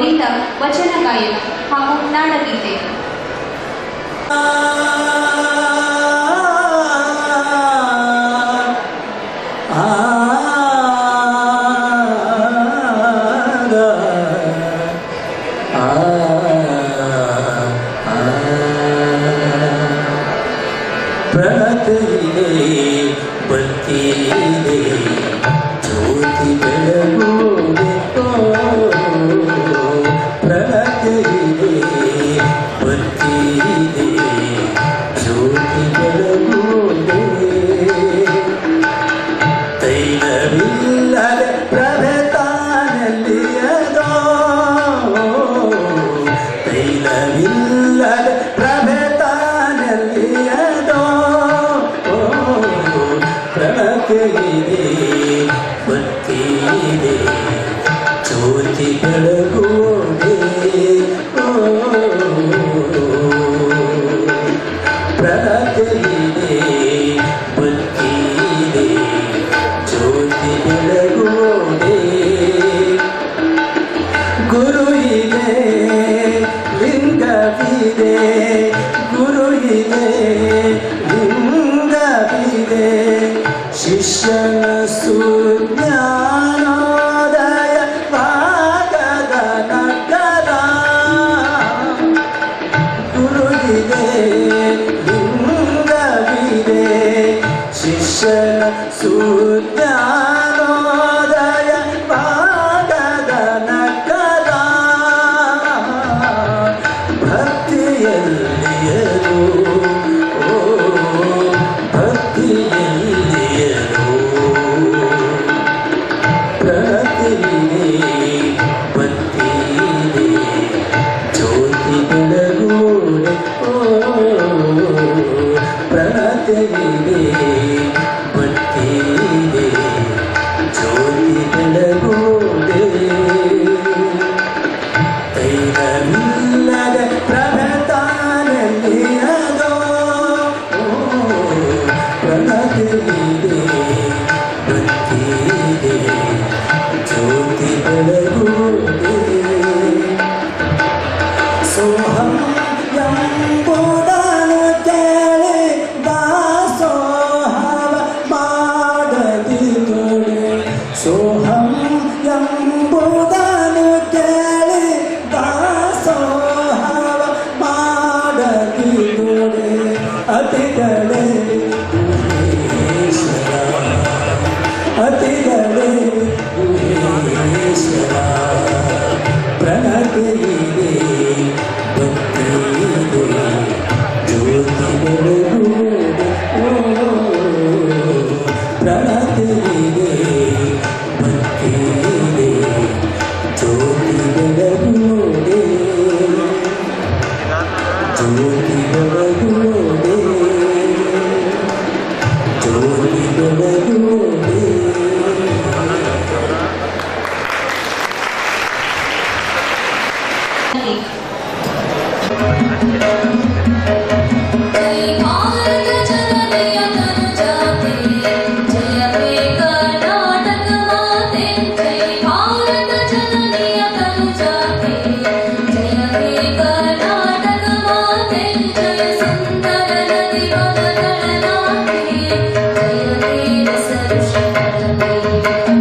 ಅವರಿಂದ ವಚನ ಗಾಯನ ಹಾಗೂ ನಾಡಗೀತೆ.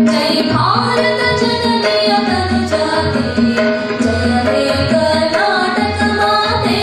जय हे कर्नाटक माते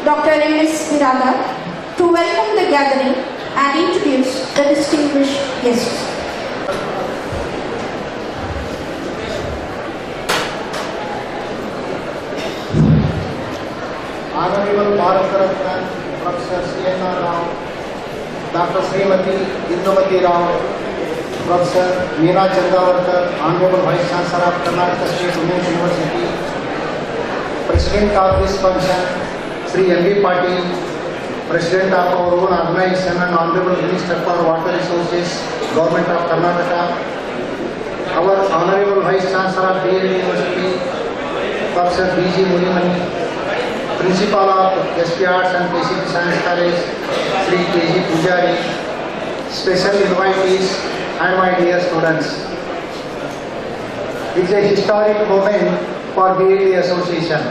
Dr. S.B.A. to welcome the gathering and introduce the distinguished guests. Honorable Bharat Ratna, Prof.C.N.R.Rao, Dr. Srimati Indumati Rao, Professor Meena Chandavarkar, Honorable Vice Chancellor of Karnataka State Women's University, President of this function, Sri S.B. Patil, President of our own organization and Honorable Minister for Water Resources, Government of Karnataka, our Honorable Vice Chancellor of BLDEA University, Professor B.G. Mulimani, Principal of S.B.Arts and K.C.P.Science College, Sri K.G. Pujari, special invitees and my dear students. It is a historic moment for BLDEA Association.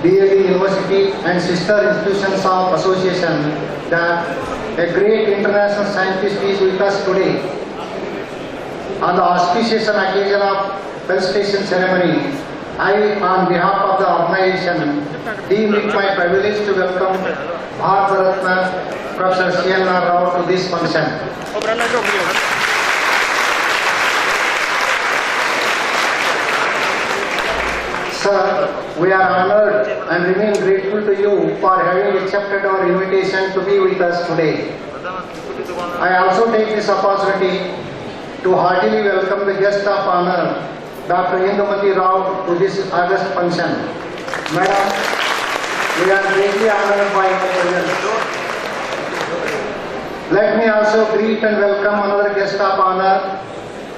BLDEA University and sister institutions of association that a great international scientist is with us today. On the auspicious occasion of Felicitation ceremony, I, on behalf of the organization, deem it my privilege to welcome Bharat Ratna, Prof.C.N.R.Rao to this function. Sir, we are honored and remain grateful to you for having accepted our invitation to be with us today. I also take this opportunity to heartily welcome the guest of honor, Dr. Indumati Rao, to this August function. Madam, we are greatly honored by your presence. Let me also greet and welcome another guest of honor,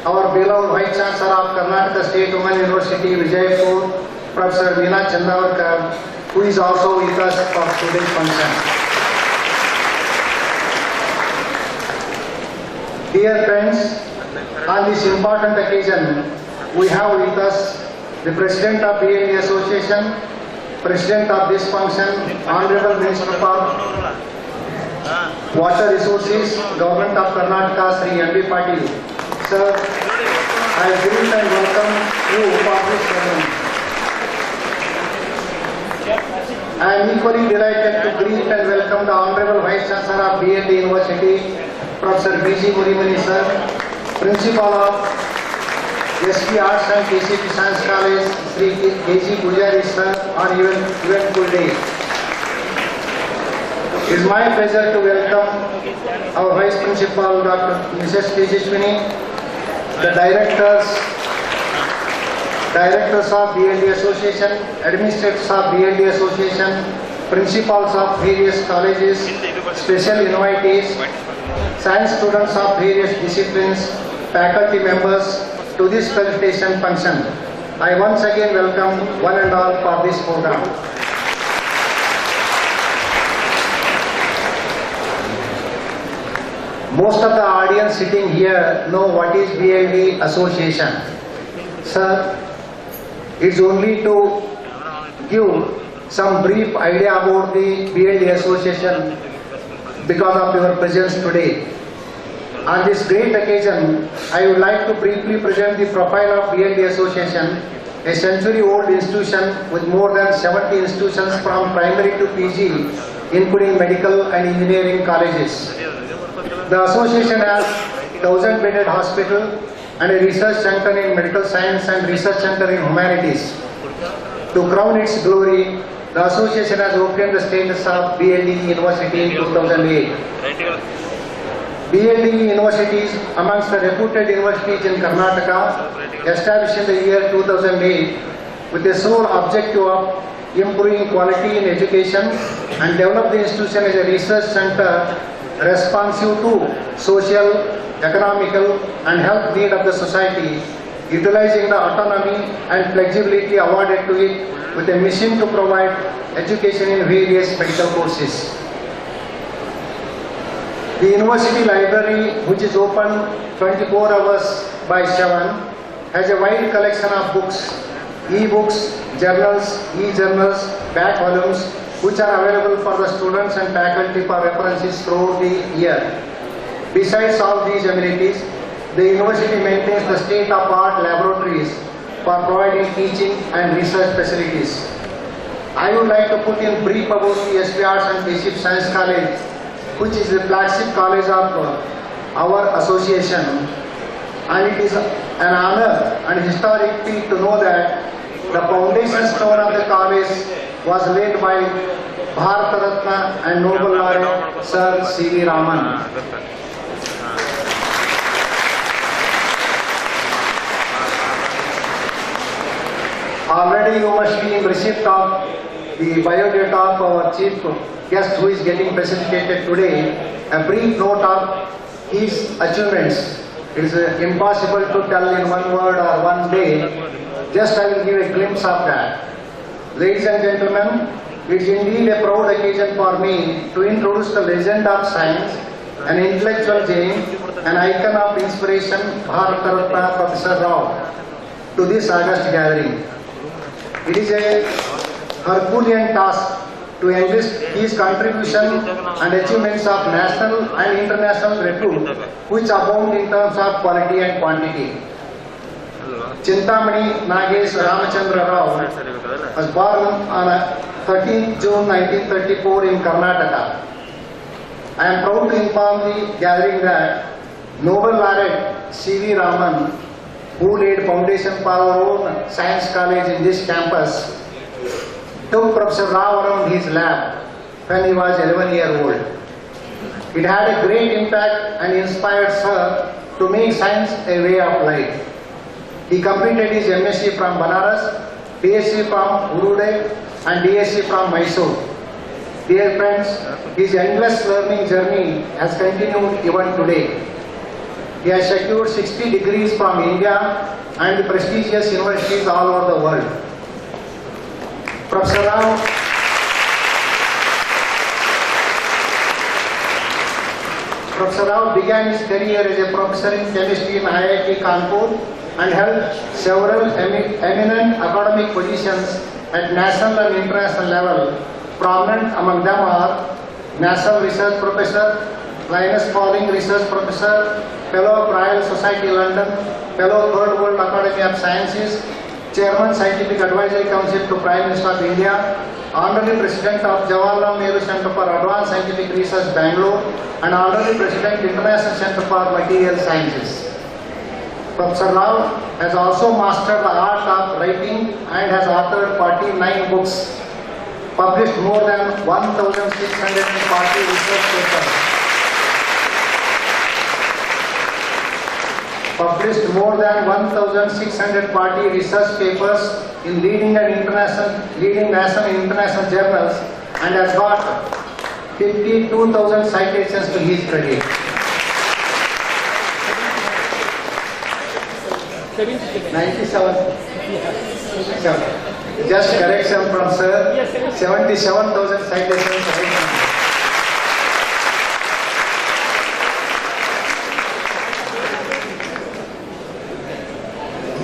our beloved Vice Chancellor of Karnataka State Women's University, Vijayapur, Professor Meena Chandavarkar, who is also with us for today's function. Dear friends, on this important occasion, we have with us the President of BLDEA Association, President of this function, Honorable Minister for Water Resources, Government of Karnataka, Sri S.B. Patil. Sir, I greet and welcome you for this ceremony. I am equally delighted to greet and welcome the Honorable Vice Chancellor of BLDEA University, Professor B.G. Murimani sir, Principal of S.B.Arts and K.C.P.Science College, Sri K.G. Pujari sir, on eventful day. It is my pleasure to welcome our Vice Principal, Dr. Mrs. Tejaswini, the directors of BLDEA Association, administrators of BLDEA Association, principals of various colleges, special invitees, science students of various disciplines, faculty members to this felicitation function. I once again welcome one and all for this program. Most of the audience sitting here know what is BLDEA Association. Sir, it's only to give some brief idea about the BLDEA Association because of your presence today. On this great occasion, I would like to briefly present the profile of BLDEA Association, a century-old institution with more than 70 institutions from primary to PG, including medical and engineering colleges. The association has 1,000-bedded hospital and a research center in medical science and research center in humanities. To crown its glory, the association has obtained the status of BLDEA University in 2008. BLDEA University is amongst the reputed universities in Karnataka, established in the year 2008 with the sole objective of improving quality in education and develop the institution as a research center responsive to social, economical and health need of the society, utilizing the autonomy and flexibility awarded to it with a mission to provide education in various medical courses. The university library, which is open 24 hours by 7, has a wide collection of books, e-books, journals, e-journals, back volumes, which are available for the students and faculty for references throughout the year. Besides all these amenities, the university maintains the state-of-the-art laboratories for providing teaching and research facilities. I would like to put in brief about the S.B.Arts and K.C.P.Science College, which is the flagship college of our association, and it is an honor and historic feat to know that the foundation stone of the college was laid by Bharat Ratna and Nobel laureate Sir C.V. Raman. Already you must be in receipt of the biodata of our chief guest who is getting facilitated today, a brief note of his achievements. It is impossible to tell in one word or one day. Just I will give a glimpse of that. Ladies and gentlemen, it is indeed a proud occasion for me to introduce the legend of science, an intellectual giant, an icon of inspiration, Bharat Ratna Prof.C.N.R.Rao, to this august gathering. It is a Herculean task to enlist his contribution and achievements of national and international repute, which abound in terms of quality and quantity. Chintamani Nagesh Ramachandra Rao was born on 13th June 1934 in Karnataka. I am proud to inform the gathering that Nobel laureate C.V. Raman, who laid foundation for our own science college in this campus, took Professor Rao around his lab when he was 11 years old. It had a great impact and inspired Sir to make science a way of life. He completed his MSc from Banaras, BSc from Urude and DSc from Mysore. Dear friends, his endless learning journey has continued even today. He has secured 60 degrees from India and prestigious universities all over the world. Professor Rao began his career as a professor in chemistry in IIT Kanpur and held several eminent academic positions at national and international level. Prominent among them are National Research Professor, Linus Pauling Research Professor, Fellow of Royal Society London, Fellow Third World Academy of Sciences, Chairman Scientific Advisory Council to Prime Minister of India, Honorary President of Jawaharlal Nehru Center for Advanced Scientific Research, Bangalore, and Honorary President, International Center for Material Sciences. Prof.C.N.R.Rao has also mastered the art of writing and has authored 49 books, published more than 1,640 research papers. Published more than 1,640 research papers in leading national and international journals, and has got 52,000 citations to his credit. 97. Just correction from sir. 77,000 citations right now.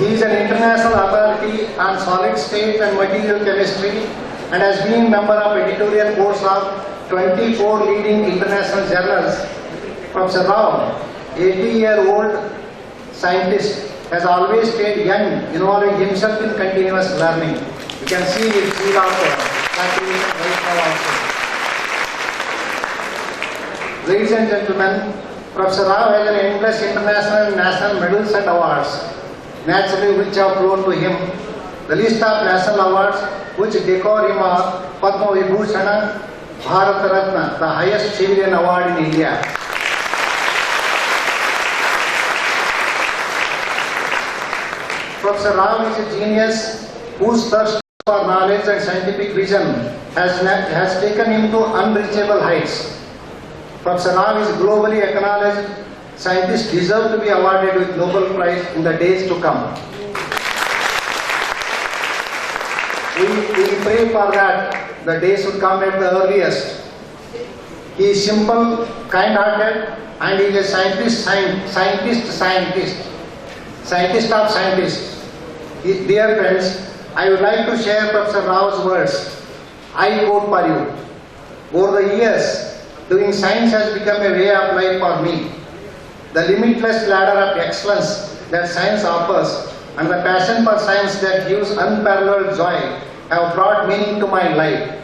He is an international authority on solid state and material chemistry and has been member of editorial boards of 24 leading international journals. Prof.C.N.R.Rao, 80-year-old scientist, has always stayed young, involving himself in continuous learning. You can see his field of contribution right now also. Ladies and gentlemen, Prof.C.N.R.Rao has an endless international and national medals and awards, naturally which have flown to him. The list of national awards which decor him are Padma Vibhushan, Bharat Ratna, the highest civilian award in India. Prof.C.N.R.Rao is a genius whose thirst for knowledge and scientific vision has taken him to unreachable heights. Prof.C.N.R.Rao is globally acknowledged. Scientists deserve to be awarded with Nobel Prize in the days to come. We pray for that the day should come at the earliest. He is simple, kind-hearted, and he is a scientist of scientists. Dear friends, I would like to share Prof.C.N.R.Rao's words. I quote for you. Over the years, doing science has become a way of life for me. The limitless ladder of excellence that science offers and the passion for science that gives unparalleled joy have brought meaning to my life.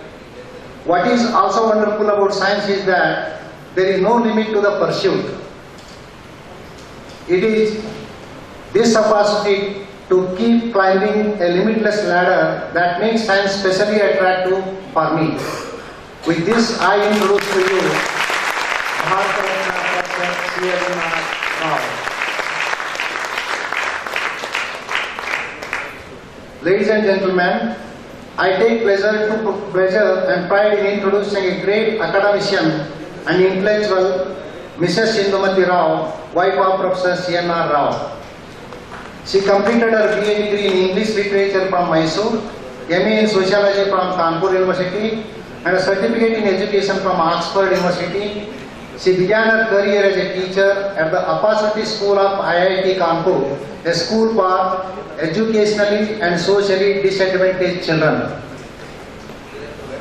What is also wonderful about science is that there is no limit to the pursuit. It is this opportunity to keep climbing a limitless ladder that makes science specially attractive for me. With this, I introduce to you Bharat Prof.C.N.R.Rao. Ladies and gentlemen, I take pleasure and pride in introducing a great academician and intellectual, Mrs. Indumati Rao, wife of Professor C.N.R.Rao. She completed her BA degree in English Literature from Mysore, MA in Sociology from Kanpur University, and a certificate in Education from Oxford University. She began her career as a teacher at the Opportunity School of IIT Kanpur, a school for educationally and socially disadvantaged children.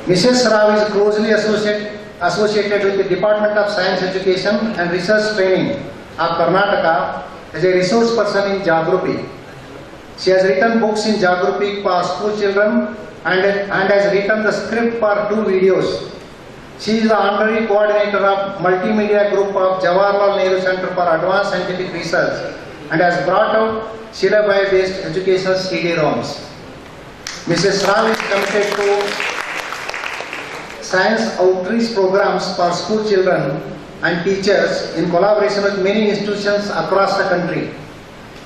Mrs. Rao is closely associated with the Department of Science Education and Research Training of Karnataka as a resource person in geography. She has written books in geography for school children and has written the script for 2 videos. She is the honorary coordinator of multimedia group of Jawaharlal Nehru Center for Advanced Scientific Research and has brought out syllabi-based educational CD-ROMs. Mrs. Rao is committed to science outreach programs for school children and teachers in collaboration with many institutions across the country.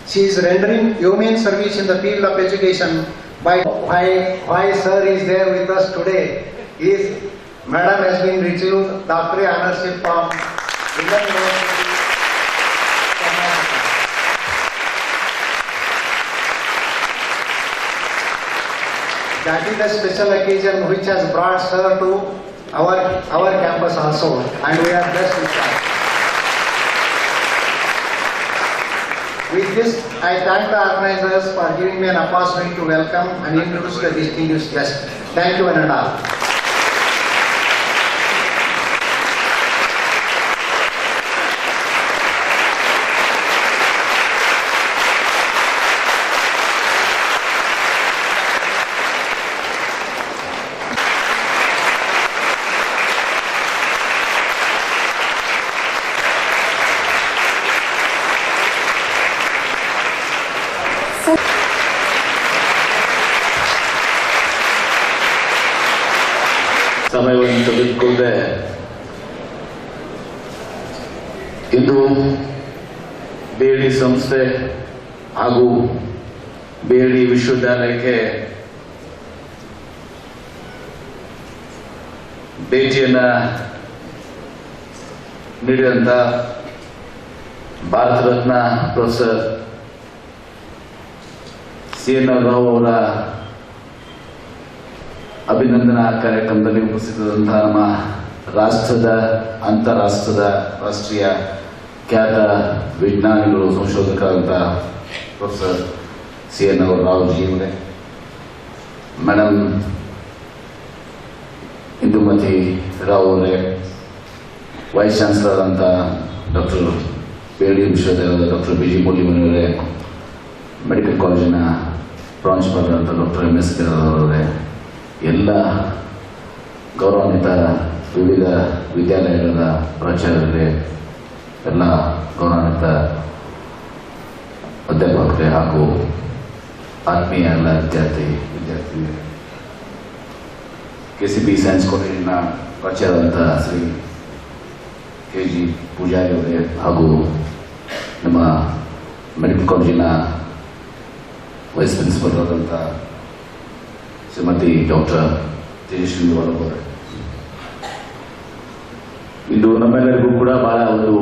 She is rendering humane service in the field of education by why sir is there with us today is Madam has been received doctorate honorship from Indian University. That is a special occasion which has brought her to our campus also, and we are blessed with that. With this, I thank the organizers for giving me an opportunity to welcome and introduce the distinguished guest. Thank you and all. ಸಮಯವನ್ನು ತೆಗೆದುಕೊಳ್ಳದೆ ಇಂದು BLD ಸಂಸ್ಥೆ ಹಾಗೂ BLD ವಿಶ್ವವಿದ್ಯಾಲಯಕ್ಕೆ ಭೇಟಿಯನ್ನು ನೀಡಿದಂಥ Bharat Ratna professor C.N.R.Rao ಅವರ ಅಭಿನಂದನಾ ಕಾರ್ಯಕ್ರಮದಲ್ಲಿ ಉಪಸ್ಥಿತರಾದಂತಹ ನಮ್ಮ ರಾಷ್ಟ್ರದ ಅಂತಾರಾಷ್ಟ್ರದ ರಾಷ್ಟ್ರೀಯ ಖ್ಯಾತ ವಿಜ್ಞಾನಿಗಳು ಸಂಶೋಧಕರಾದಂಥ ಪ್ರೊಫೆಸರ್ C.N.R.Rao ಜಿ ಅವರೇ, ಮೇಡಮ್ ಇಂದುಮತಿ ರಾವ್ ಅವರೇ, ವೈಸ್ ಚಾನ್ಸಲರ್ ಅಂತ ಡಾಕ್ಟರ್ BLD ವಿಶ್ವವಿದ್ಯಾಲಯದ ಡಾಕ್ಟರ್ B.G. ಅವರೇ, ಮೆಡಿಕಲ್ ಕಾಲೇಜಿನ ಪ್ರಾಂಶುಪಾಲರ್ ಅಂತ ಡಾಕ್ಟರ್ M.S. ಅವರೇ, ಎಲ್ಲ ಗೌರವಾನ್ವಿತ ವಿವಿಧ ವಿದ್ಯಾಲಯಗಳ ಪ್ರಾಚಾರ್ಯರೇ, ಎಲ್ಲ ಗೌರವಾನ್ವಿತ ಅಧ್ಯಾಪಕರೇ ಹಾಗೂ ಆತ್ಮೀಯ ಎಲ್ಲ ವಿದ್ಯಾರ್ಥಿಗಳೇ, K.C.P.Science ಕಾಲೇಜಿನ ಪ್ರಾಚಾರ್ಯರಾದಂಥ ಶ್ರೀ K.G. ಪೂಜಾರಿ ಅವರೇ ಹಾಗೂ ನಮ್ಮ ಮೆಡಿಕಲ್ ಕಾಲೇಜಿನ ವೈಸ್ ಪ್ರಿನ್ಸಿಪಲ್ ಆದಂಥ ಶ್ರೀಮತಿ ಡಾಕ್ಟರ್ ತೇಜಸ್ವಿನಿ ಅವರೇ, ಇದು ನಮ್ಮೆಲ್ಲರಿಗೂ ಕೂಡ ಬಹಳ ಒಂದು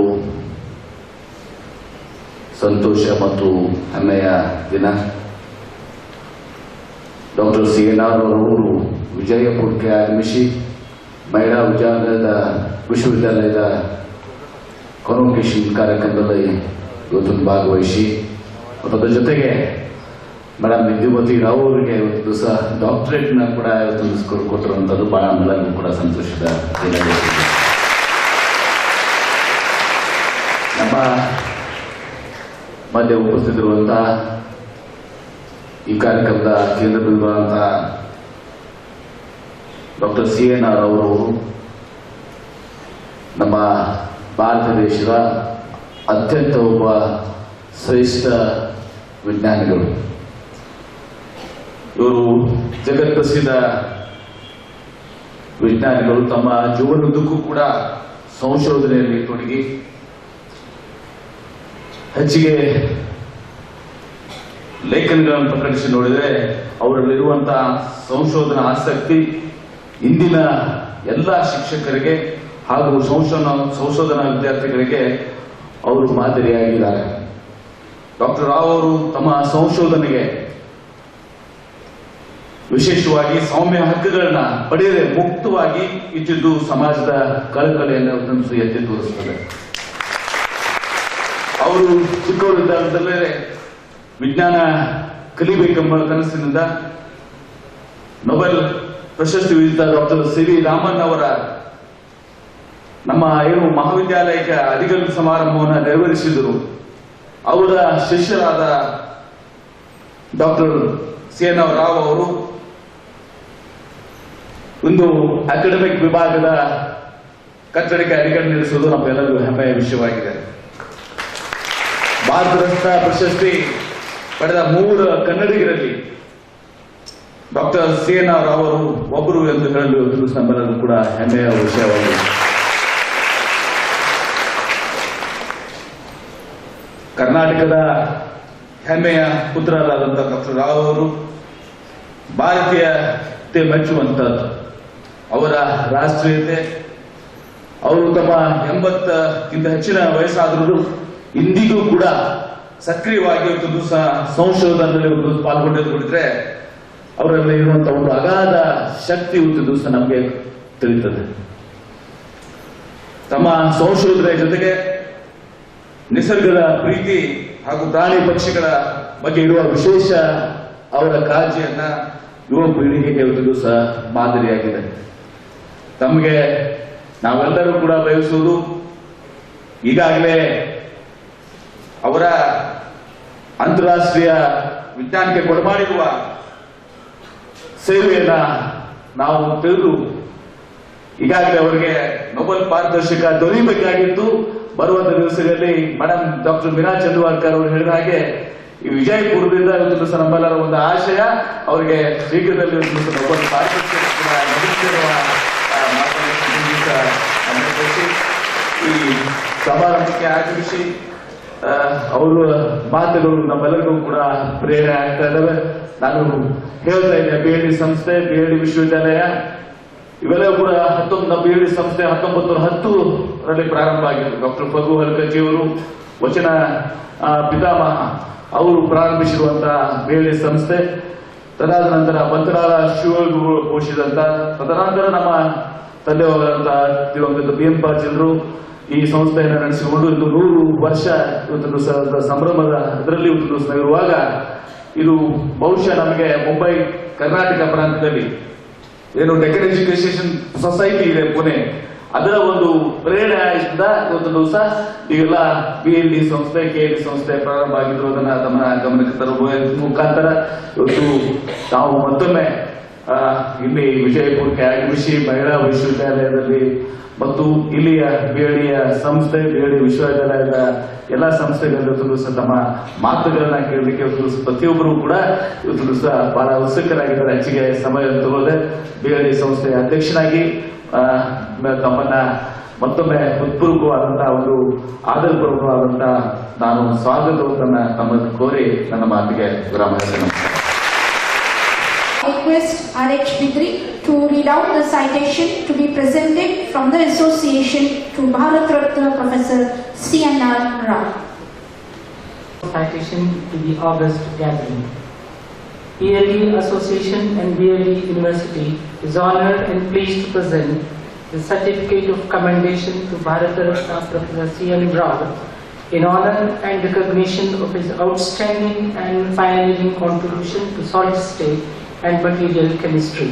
ಸಂತೋಷ ಮತ್ತು ಹೆಮ್ಮೆಯ ದಿನ. ಡಾಕ್ಟರ್ C.N.R.Rao ಅವರು ವಿಜಯಪುರಕ್ಕೆ ಆಗಮಿಸಿ ಮಹಿಳಾ ವಿಶ್ವವಿದ್ಯಾಲಯದ ಕಾನ್ವೊಕೇಶನ್ ಕಾರ್ಯಕ್ರಮದಲ್ಲಿ ಇವತ್ತು ಭಾಗವಹಿಸಿ ಮತ್ತು ಅದರ ಜೊತೆಗೆ ಮೇಡಮ್ ಇಂದುಮತಿ ರಾವ್ ಅವರಿಗೆ ಇವತ್ತು ದಿವಸ ಡಾಕ್ಟರೇಟ್ನ ಕೂಡ ಇವತ್ತು ಕೊಟ್ಟಿರುವಂಥದ್ದು ಬಹಳ ನಮ್ಮೆಲ್ಲರಿಗೂ ಕೂಡ ಸಂತೋಷದ ದಿನ. ನಮ್ಮ ಮಧ್ಯೆ ಉಪಸ್ಥಿತರಿರುವಂತಹ ಈ ಕಾರ್ಯಕ್ರಮದ ಕೇಂದ್ರ ಬಿಂದುವಾದಂತಹ ಡಾಕ್ಟರ್ C.N.R.Rao ಅವರು ನಮ್ಮ ಭಾರತ ದೇಶದ ಅತ್ಯಂತ ಒಬ್ಬ ಶ್ರೇಷ್ಠ ವಿಜ್ಞಾನಿಗಳು. ಇವರು ಜಗತ್ಪ್ರಸಿದ್ಧ ವಿಜ್ಞಾನಿಗಳು. ತಮ್ಮ ಜೀವನದುದ್ದಕ್ಕೂ ಕೂಡ ಸಂಶೋಧನೆಯಲ್ಲಿ ತೊಡಗಿ ಹೆಚ್ಚಿಗೆ ಲೇಖನಗಳನ್ನು ಪ್ರಕಟಿಸಿ ನೋಡಿದರೆ ಅವರಲ್ಲಿರುವಂತಹ ಸಂಶೋಧನಾ ಆಸಕ್ತಿ ಇಂದಿನ ಎಲ್ಲ ಶಿಕ್ಷಕರಿಗೆ ಹಾಗೂ ಸಂಶೋಧನಾ ವಿದ್ಯಾರ್ಥಿಗಳಿಗೆ ಅವರು ಮಾದರಿಯಾಗಿದ್ದಾರೆ. ಡಾಕ್ಟರ್ ರಾವ್ ಅವರು ತಮ್ಮ ಸಂಶೋಧನೆಗೆ ವಿಶೇಷವಾಗಿ ಸೌಮ್ಯ ಹಕ್ಕುಗಳನ್ನ ಪಡೆಯದೆ ಮುಕ್ತವಾಗಿ ಇಟ್ಟಿದ್ದು ಸಮಾಜದ ಕಳಕಳಿಯನ್ನು ಎತ್ತಿ ತೋರಿಸುತ್ತದೆ. ಅವರು ಚಿಕ್ಕವರಿದ್ದಾಗಲೇ ವಿಜ್ಞಾನ ಕಲಿಬೇಕೆಂಬ ಕನಸಿನಿಂದ ನೊಬೆಲ್ ಪ್ರಶಸ್ತಿ ವಿಜೇತ ಡಾಕ್ಟರ್ C.V. ರಾಮನ್ ಅವರ ನಮ್ಮ ಮಹಾವಿದ್ಯಾಲಯಕ್ಕೆ ಅಧಿಕೃತ ಸಮಾರಂಭವನ್ನು ನೆರವೇರಿಸಿದರು. ಅವರ ಶಿಷ್ಯರಾದ ಡಾಕ್ಟರ್ C.N.R.Rao ಅವರು ಒಂದು ಅಕಾಡೆಮಿಕ್ ವಿಭಾಗದ ಕಟ್ಟಡಕ್ಕೆ ಅಡಿಗಡೆ ನಡೆಸುವುದು ನಮ್ಮೆಲ್ಲರಿಗೂ ಹೆಮ್ಮೆಯ ವಿಷಯವಾಗಿದೆ. ಭಾರತ ರತ್ನ ಪ್ರಶಸ್ತಿ ಪಡೆದ 3 ಕನ್ನಡಿಗರಲ್ಲಿ ಡಾಕ್ಟರ್ C.N.R.Rao ಅವರು ಒಬ್ಬರು ಎಂದು ಹೇಳಲು ನಮ್ಮೆಲ್ಲರಿಗೂ ಕೂಡ ಹೆಮ್ಮೆಯ ವಿಷಯವಾಗಿದೆ. ಕರ್ನಾಟಕದ ಹೆಮ್ಮೆಯ ಪುತ್ರರಾದಂಥ ಡಾಕ್ಟರ್ ರಾವ್ ಅವರು ಭಾರತೀಯತೆ ಮೆಚ್ಚುವಂಥದ್ದು. ಅವರ ರಾಷ್ಟ್ರೀಯತೆ, ಅವರು ತಮ್ಮ 80ಕ್ಕಿಂತ ಹೆಚ್ಚಿನ ವಯಸ್ಸಾದರೂ ಇಂದಿಗೂ ಕೂಡ ಸಕ್ರಿಯವಾಗಿ ಇವತ್ತು ದಿವಸ ಸಂಶೋಧನೆಯಲ್ಲಿ ಪಾಲ್ಗೊಂಡಿದ್ರೆ ಅವರಲ್ಲಿ ಇರುವಂತಹ ಒಂದು ಅಗಾಧ ಶಕ್ತಿ ಇವತ್ತು ದಿವಸ ನಮಗೆ ತಿಳಿಯುತ್ತದೆ. ತಮ್ಮ ಸಂಶೋಧನೆ ಜೊತೆಗೆ ನಿಸರ್ಗದ ಪ್ರೀತಿ ಹಾಗೂ ಪ್ರಾಣಿ ಪಕ್ಷಿಗಳ ಬಗ್ಗೆ ಇರುವ ವಿಶೇಷ ಅವರ ಕಾಳಜಿಯನ್ನ ಯುವ ಪೀಳಿಗೆಗೆ ಇವತ್ತು ದಿವಸ ಮಾದರಿಯಾಗಿದೆ. ತಮಗೆ ನಾವೆಲ್ಲರೂ ಕೂಡ ಬಯಸುವುದು, ಈಗಾಗಲೇ ಅವರ ಅಂತಾರಾಷ್ಟ್ರೀಯ ವಿಜ್ಞಾನಕ್ಕೆ ಕೊಡಮಾಡಿರುವ ಸೇವೆಯನ್ನ ನಾವು ತಿಳಿದು ಈಗಾಗಲೇ ಅವರಿಗೆ ನೊಬೆಲ್ ಪಾರಿತೋಷಿಕ ದೊರೆಯಬೇಕಾಗಿದ್ದು ಬರುವಂತ ದಿವಸಗಳಲ್ಲಿ ಮೇಡಮ್ ಡಾಕ್ಟರ್ ಮೀನಾ ಚಂದ್ವಾರ್ಕರ್ ಅವರು ಹೇಳಿದ ಹಾಗೆ ಈ ವಿಜಯಪುರದಿಂದ ಇವತ್ತು ದಿವಸ ನಮ್ಮೆಲ್ಲರ ಒಂದು ಆಶಯ ಅವರಿಗೆ ಶೀಘ್ರದಲ್ಲಿ ನೊಬೆಲ್ ಪಾರಿತೋಷಿಕ ಮಾತನಾಡಿ ಈ ಸಮಾರಂಭಕ್ಕೆ ಆಗಮಿಸಿ ಅವರ ಮಾತುಗಳು ನಮ್ಮೆಲ್ಲರಿಗೂ ಕೂಡ ಪ್ರೇರಣೆ ಆಗ್ತಾ ಇದ್ದಾವೆ. ನಾನು ಹೇಳ್ತಾ ಇದ್ದೇನೆ, BLD ಸಂಸ್ಥೆ, BLD ವಿಶ್ವವಿದ್ಯಾಲಯ ಇವೆಲ್ಲವೂ ಕೂಡ BLD ಸಂಸ್ಥೆ 1910ರಲ್ಲಿ ಪ್ರಾರಂಭ ಆಗಿತ್ತು. ಡಾಕ್ಟರ್ ಫಗು ಹಲ್ಕಜ್ಜಿಯವರು ವಚನ ಪಿತಾಮಹ ಅವರು ಪ್ರಾರಂಭಿಸಿರುವಂತಹ BLD ಸಂಸ್ಥೆ. ತದಾದ ನಂತರ ಮಂತ್ರಾಲ ಶಿವಗುರು ಘೋಷಿಸಿದಂತ, ತದನಂತರ ನಮ್ಮ ತಂದೆಯವರಂತಹ ದಿವಂಗತ BM.ಪಾಟೀಲರು ಈ ಸಂಸ್ಥೆಯನ್ನು ನಡೆಸಿಕೊಂಡು ಇದು 100 ವರ್ಷ ಇವತ್ತೊಂದು ಸಂಭ್ರಮದ ಇದರಲ್ಲಿ ಇವತ್ತು ಇರುವಾಗ, ಇದು ಬಹುಶಃ ನಮಗೆ ಮುಂಬೈ ಕರ್ನಾಟಕ ಪ್ರಾಂತ್ಯದಲ್ಲಿ ಏನು ಡೆಕ್ಕನ್ ಎಜುಕೇಶನ್ ಸೊಸೈಟಿ ಇದೆ ಪುಣೆ, ಅದರ ಒಂದು ಪ್ರೇರಣೆಯಿಂದ ಇವತ್ತು ದಿವಸ ಈಗೆಲ್ಲ BLD ಸಂಸ್ಥೆ, KLD ಸಂಸ್ಥೆ ಪ್ರಾರಂಭ ಆಗಿರೋದನ್ನ ತಮ್ಮ ಗಮನಕ್ಕೆ ತರುವ ಮುಖಾಂತರ ಇವತ್ತು ನಾವು ಮತ್ತೊಮ್ಮೆ ಇಲ್ಲಿ ವಿಜಯಪುರಕ್ಕೆ ಆಗಮಿಸಿ ಮಹಿಳಾ ವಿಶ್ವವಿದ್ಯಾಲಯದಲ್ಲಿ ಮತ್ತು ಇಲ್ಲಿಯ BLDಯ ಸಂಸ್ಥೆ, BLD ವಿಶ್ವವಿದ್ಯಾಲಯದ ಎಲ್ಲ ಸಂಸ್ಥೆಗಳು ದಿವಸ ತಮ್ಮ ಮಾತುಗಳನ್ನ ಕೇಳಲಿಕ್ಕೆ ಪ್ರತಿಯೊಬ್ಬರು ಕೂಡ ಇವತ್ತು ದಿವಸ ಬಹಳ ಉತ್ಸುಕರಾಗಿದ್ದಾರೆ. ಹೆಚ್ಚಿಗೆ ಸಮಯ ತಗೊಳ್ಳದೆ BLD ಸಂಸ್ಥೆಯ ಅಧ್ಯಕ್ಷನಾಗಿ ತಮ್ಮನ್ನ ಮತ್ತೊಮ್ಮೆ ಹೃತ್ಪೂರ್ವಕವಾದಂತಹ ಒಂದು ಆದರಪೂರ್ವಕವಾದಂತಹ ನಾನು ಸ್ವಾಗತವನ್ನು ತಮ್ಮನ್ನು ಕೋರಿ ನನ್ನ ಮಾತಿಗೆ ವಿರಾಮ ಹೇಳ್ತೇನೆ. I request R.H. to read out the citation to be presented from the association to Bharat Ratna Professor C.N.R.Rao. Citation to the August gathering. BLD Association and BLD University is honored and pleased to present the certificate of commendation to Bharat Ratna Professor C.N.R.Rao in honor and recognition of his outstanding and pioneering contribution to solid state and material chemistry.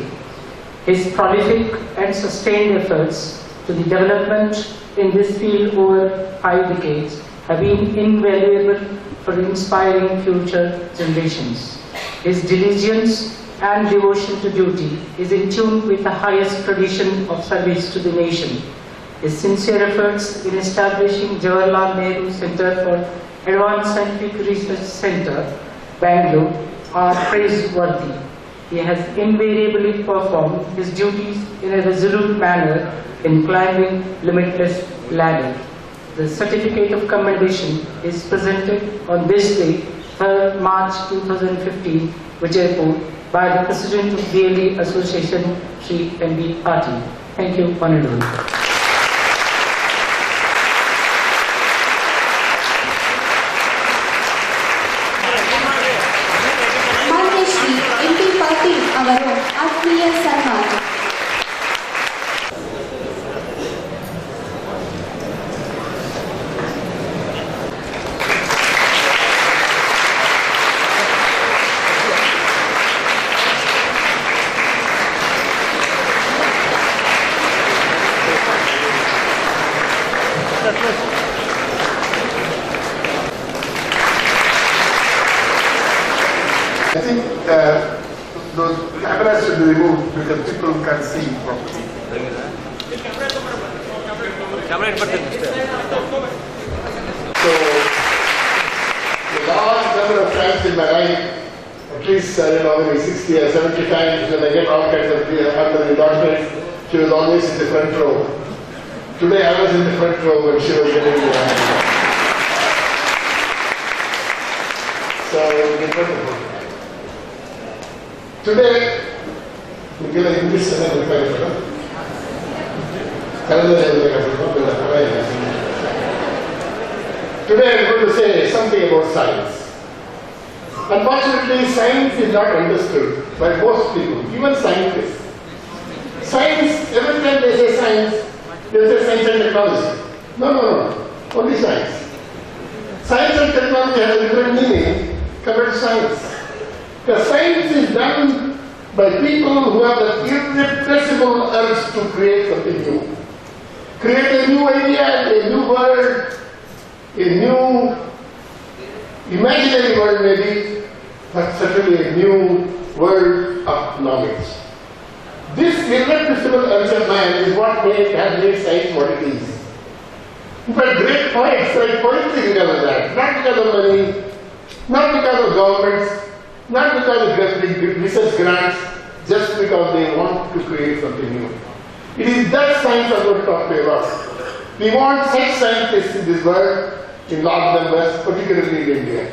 His prolific and sustained efforts to the development in this field over 5 decades have been invaluable for inspiring future generations. His diligence and devotion to duty is in tune with the highest tradition of service to the nation. His sincere efforts in establishing Jawaharlal Nehru Center for Advanced Scientific Research Center, Bangalore, are praiseworthy. He has invariably performed his duties in a resolute manner in climbing limitless ladder. The certificate of commendation is presented on this day, 3rd March 2015, Vijayapur, by the President of BLD Association, Sri S.B.Arts. Thank you, Honorable. ಅವರು ಆತ್ಮೀಯ ಸನ್ಮಾನ. I think those cameras should be removed because people can't see properly. So, the large number of times in my life, at least I don't know, maybe 60 or 70 times when I get all kinds of under the doctorate, she was always in the front row. Today I was in the front row when she was getting the So, it's wonderful. Today, today I'm going to say something about science. Unfortunately, science is not understood by most people, even scientists. Science, every time they say science and technology. No, only science. Science and technology have a different meaning compared to science. Because science is done by people who have the irrepressible urge to create something new. Create a new idea, a new world, a new imaginary world maybe, but certainly a new world of knowledge. This irrepressible urge of man is what has made science what it is. In fact, great poets write poetry because of that, not because of money, not because of governments, not because of research grants, just because they want to create something new. It is that science I'm going to talk to you about. We want such scientists in this world in large numbers, particularly in India.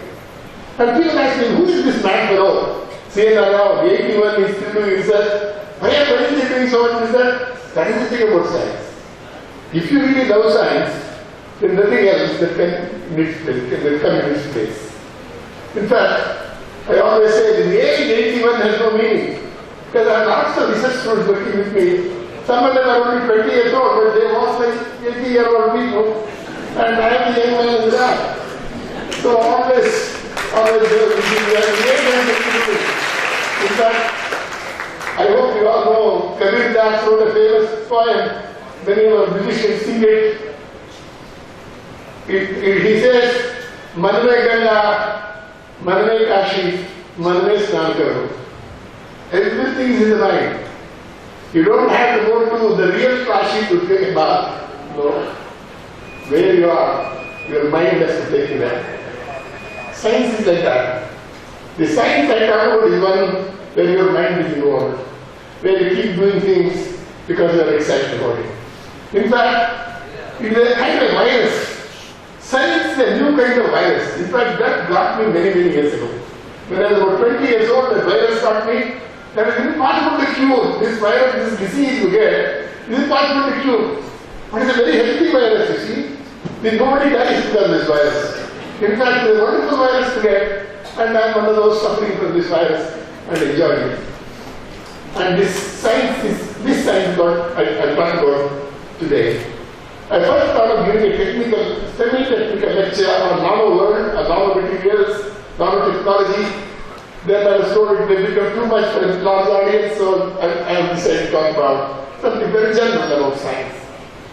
And people ask me, who is this man fellow? C.N.R.Rao, 81, is still doing research. Why are they doing so much research? That is the thing about science. If you really love science, then nothing else that can come in its place. In fact, I always say the age 81 has no meaning. Because I have lots of research students working with me. Some of them are only 20 years old, but they walk like 80-year-old people. And I am the young man in the lab. So always there will be a in fact, I hope you all know Kabir Das wrote a famous poem. Many of our musicians sing it. He says, "Man mein Ganga, man mein Kashi, man mein Snan karo." Everything is in the mind. You don't have to go to the real Kashi to take a bath. No. Where you are, your mind has to take you there. Science is like that. The science I talk about is one where your mind is involved, where you keep doing things because you are excited about it. In fact, it is a kind of virus. Science is a new kind of virus. In fact, that got me many years ago. When I was about 20 years old, that virus got me. That it is impossible to cure. This virus, this disease you get, it is impossible to cure. But it's a very healthy virus, you see. Nobody dies because of this virus. In fact, it's a wonderful virus to get, and I am one of those suffering from this virus and enjoying it. And this science what I talk about today. I first thought of giving a semi-technical lecture on nano-world, nano-materials, nanotechnology. Then I was told it may become too much for a large audience, so I have decided to talk about something very general about science.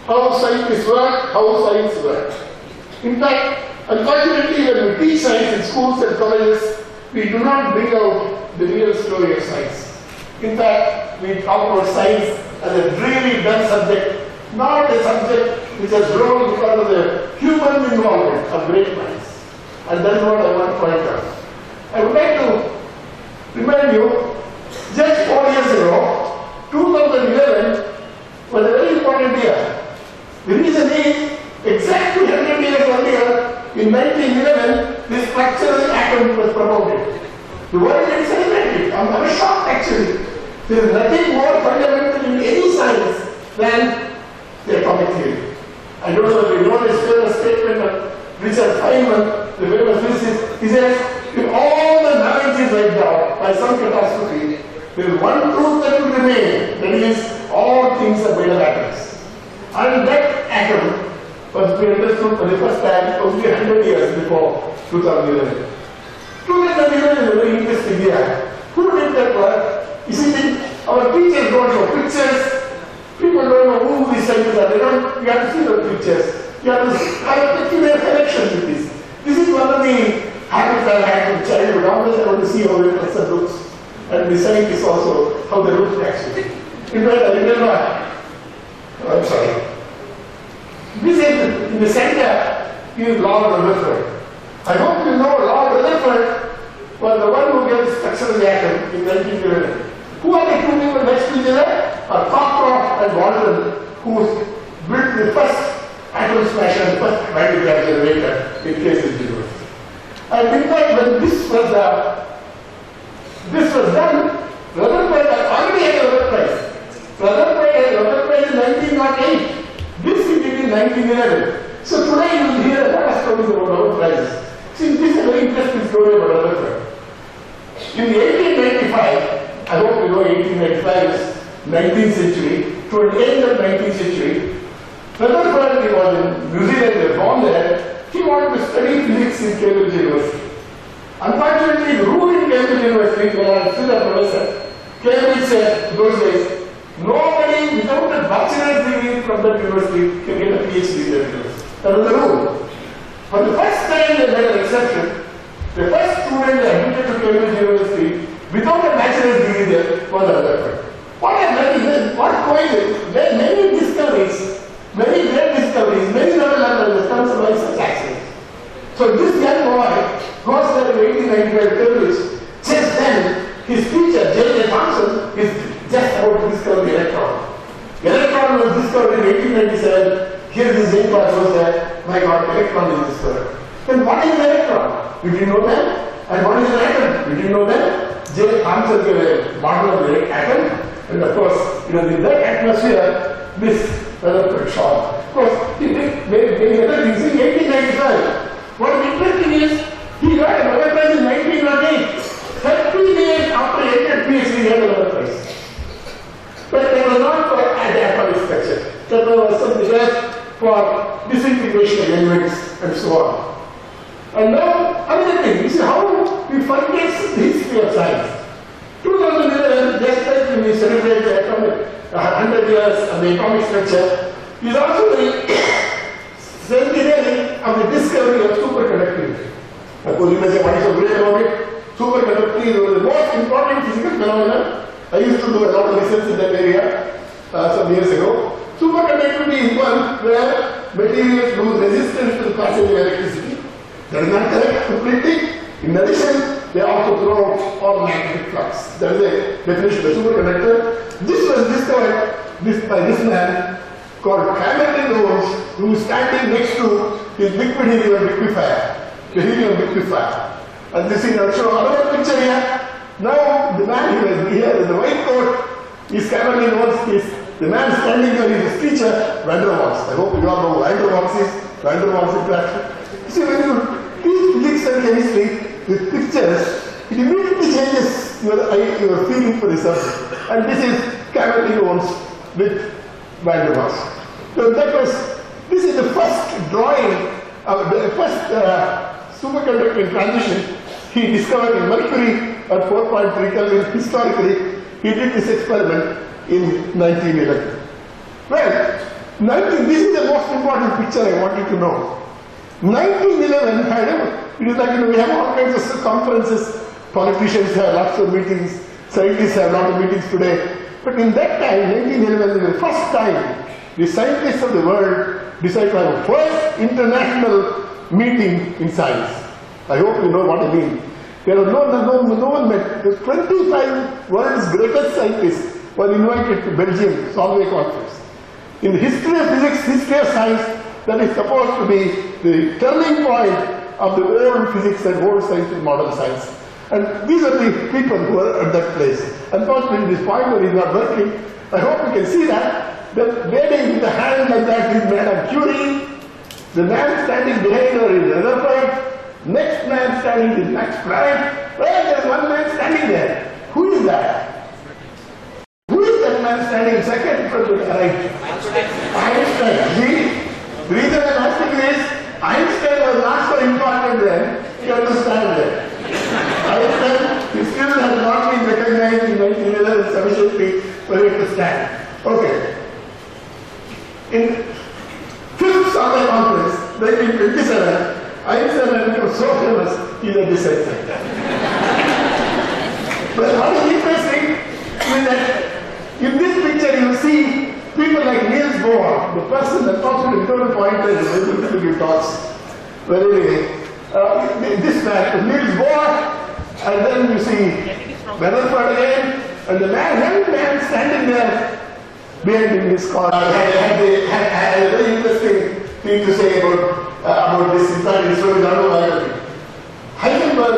How scientists work, how science works. In fact, unfortunately, when we teach science in schools and colleges, we do not bring out the real story of science. In fact, we talk about science as a really dumb subject, not a subject which has grown because of the human involvement of great minds. And that's what I want to point out. I would like to remind you, just 4 years ago, 2011 was a very important year. The reason is, exactly 100 years earlier, in 1911, this structural atom was promoted. The world didn't celebrate it. I'm shocked actually. There is nothing more fundamental in any science than the atomic theory. I don't know if you know this famous statement of Richard Feynman, the famous physicist. He says, if all the knowledge is wiped out by some catastrophe, there is one truth that will remain, that is, all things are made of atoms. And that atom was to be understood for the first time only 100 years before 2011. 2011 is a very interesting year. Who did that work? You see, our teachers don't show pictures. People don't know who these scientists are. You have to see the pictures. You have to have peculiar connections with this. This is one of the habits I had from childhood. Always I want to see how the person looks. And the scientists also, how they look actually. In fact, I remember, I'm sorry. This is in the center is Lord Rutherford. I hope you know Lord Rutherford was the one who gave structural atom in 1911. Who are the two people next to each other? Cockcroft and Walton, who built the first atom smasher, the first radiograph generator in K.C.P.Science University. And in fact, when this was done, Rutherford already had a Nobel Prize. Rutherford had a Nobel Prize in 1908. This he did in 1911. So today you will hear a lot of stories about Nobel Prizes. See, this is a very interesting story about Rutherford. In 1895, I hope you know 1895 is 19th century, toward the end of 19th century, Rutherford, he was in New Zealand, he was born there, he wanted to study physics in Cambridge University. Unfortunately, the rule in Cambridge University, when I was still a professor, Cambridge said those days, nobody without a bachelor's degree from that university can get a PhD in that university. That was the rule. But the first time they made an exception, the first student admitted to Cambridge University without a bachelor's degree there was Rutherford. What I meant is, what coincidence, there are many discoveries, many great discoveries, many Nobel laureates come by such accidents. So this young boy goes there in 1895 Cambridge. Just then, his teacher, J.J. Thomson, is just about to discover the electron. Electron was discovered in 1897. Here this young class was there. My God, electron is discovered. Then what is an electron? We didn't know that. And what is an atom? We didn't know that. J. Thomson gave a model of the atom. And of course, in that atmosphere, this Rutherford shot. Of course, he did many other things in 1895. What is interesting is, he got a Nobel Prize in 1908. 30 days after he entered PhD, he had a Nobel Prize. But that was not for atomic structure. That was something else for disintegration of elements and so on. And now, another thing, you see how we forget the history of science. 2011, just like when we celebrate the atomic 100 years of the atomic structure, is also the centenary of the discovery of superconductivity. Of course, you may say, what is so great about it? Superconductivity is the most important physical phenomenon. I used to do a lot of research in that area some years ago. Superconductivity is one where materials lose resistance to the passage of electricity. That is not correct completely. In addition, they also throw out all magnetic flux. That is a definition of superconductor. This was discovered by this man called K.C.P.Science, who is standing next to his liquid helium liquefier, the helium liquefier. And this is also another picture here. Now the man who is here in the white coat is K.C.P.Science, is the man standing there is his teacher, Van der Waals. I hope you all know who Van der Waals is. Van der Waals interaction. You see, when you teach physics and chemistry with pictures, it immediately changes your feeling for the subject. And this is K.C.P.Science with Van der Waals. So this is the first drawing of the first superconducting transition he discovered in mercury at 4.3 Kelvin. Historically, he did this experiment in 1911. Well, this is the most important picture I want you to know. 1911 it is like, we have all kinds of conferences, politicians have lots of meetings, scientists have lots of meetings today. But in that time, 1911, was the first time the scientists of the world decided to have a first international meeting in science. I hope you know what I mean. There was no one met. The 25 world's greatest scientists were invited to Belgium Solvay conference. In the history of physics, history of science, that is supposed to be the turning point of the old physics and old science and modern science. And these are the people who are at that place. Unfortunately, this pointer is not working. I hope you can see that. The lady with the hand like that is Madame Curie. The man standing behind her is Rutherford. Next man standing is Max Planck. Well, there is one man standing there. Who is that? Who is that man standing second from the right? Einstein. See? The reason I am asking this, Einstein was not so important then. You understand that. Einstein still has not been recognized in 1911 sufficiently for it to stand. Okay. In 5th Solvay conference, 1927, Einstein had become so famous, he had decided. But what is interesting is that in this picture you see people like Niels Bohr, the person that talks to the total pointer is able to give talks. Well, anyway, this man, Niels Bohr, and then you see Rutherford again, and the man standing there behind him is called. I had a very interesting thing to say about this. In fact, it's very autobiography. Heisenberg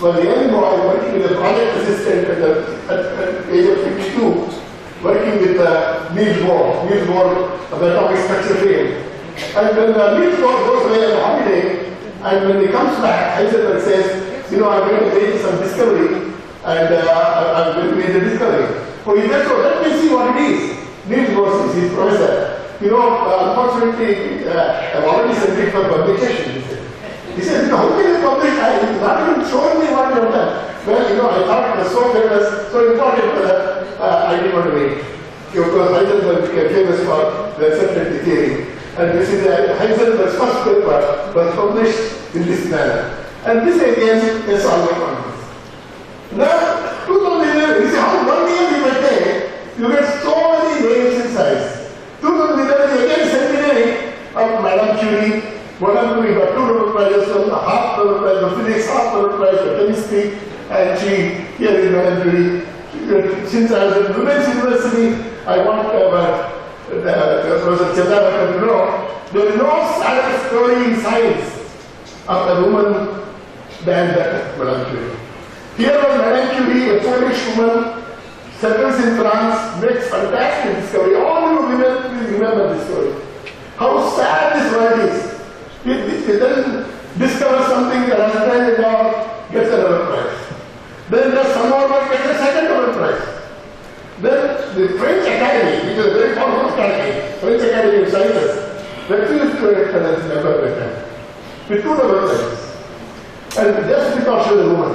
was a young boy working with a project assistant at the age of 52, working with Niels Bohr of the atomic structure field. And when Niels Bohr goes away on holiday, and when he comes back, Heisenberg says, I'm going to make some discovery, and I'm going to make the discovery. So he said, so let me see what it is. Niels Bohr is his professor. Unfortunately, I've already sent it for publication. He said, how can you publish? He's not even showing me what you have done. Well, I thought it was so famous, so important that I didn't want to wait. Of course, Heisenberg became famous for the uncertainty theory. And this is Heisenberg's first paper was published in this manner. And this again is Solvay conference. Now, 2011, you see how 1 year you may take, you get so many names in science. 2011 is again centenary of Madame Curie. Madame Curie got 2 Nobel Prizes, half Nobel Prize for physics, half Nobel Prize for chemistry, and here is Madame Curie. Since I was at Women's University, I want Professor Chandra to know, there is no sadder story in science of a woman than that Madame Curie. Here was Madame Curie, a Polish woman, settles in France, makes fantastic discovery. All you women, please remember this story. How sad this world is. It then discovers something, the husband and all gets a Nobel Prize. Then does some more work, gets a second Nobel Prize. Then the French Academy, which is a very powerful academy, French Academy of Sciences, refused to recognize this member at that time, with 2 Nobel Prizes. And just because she was a woman.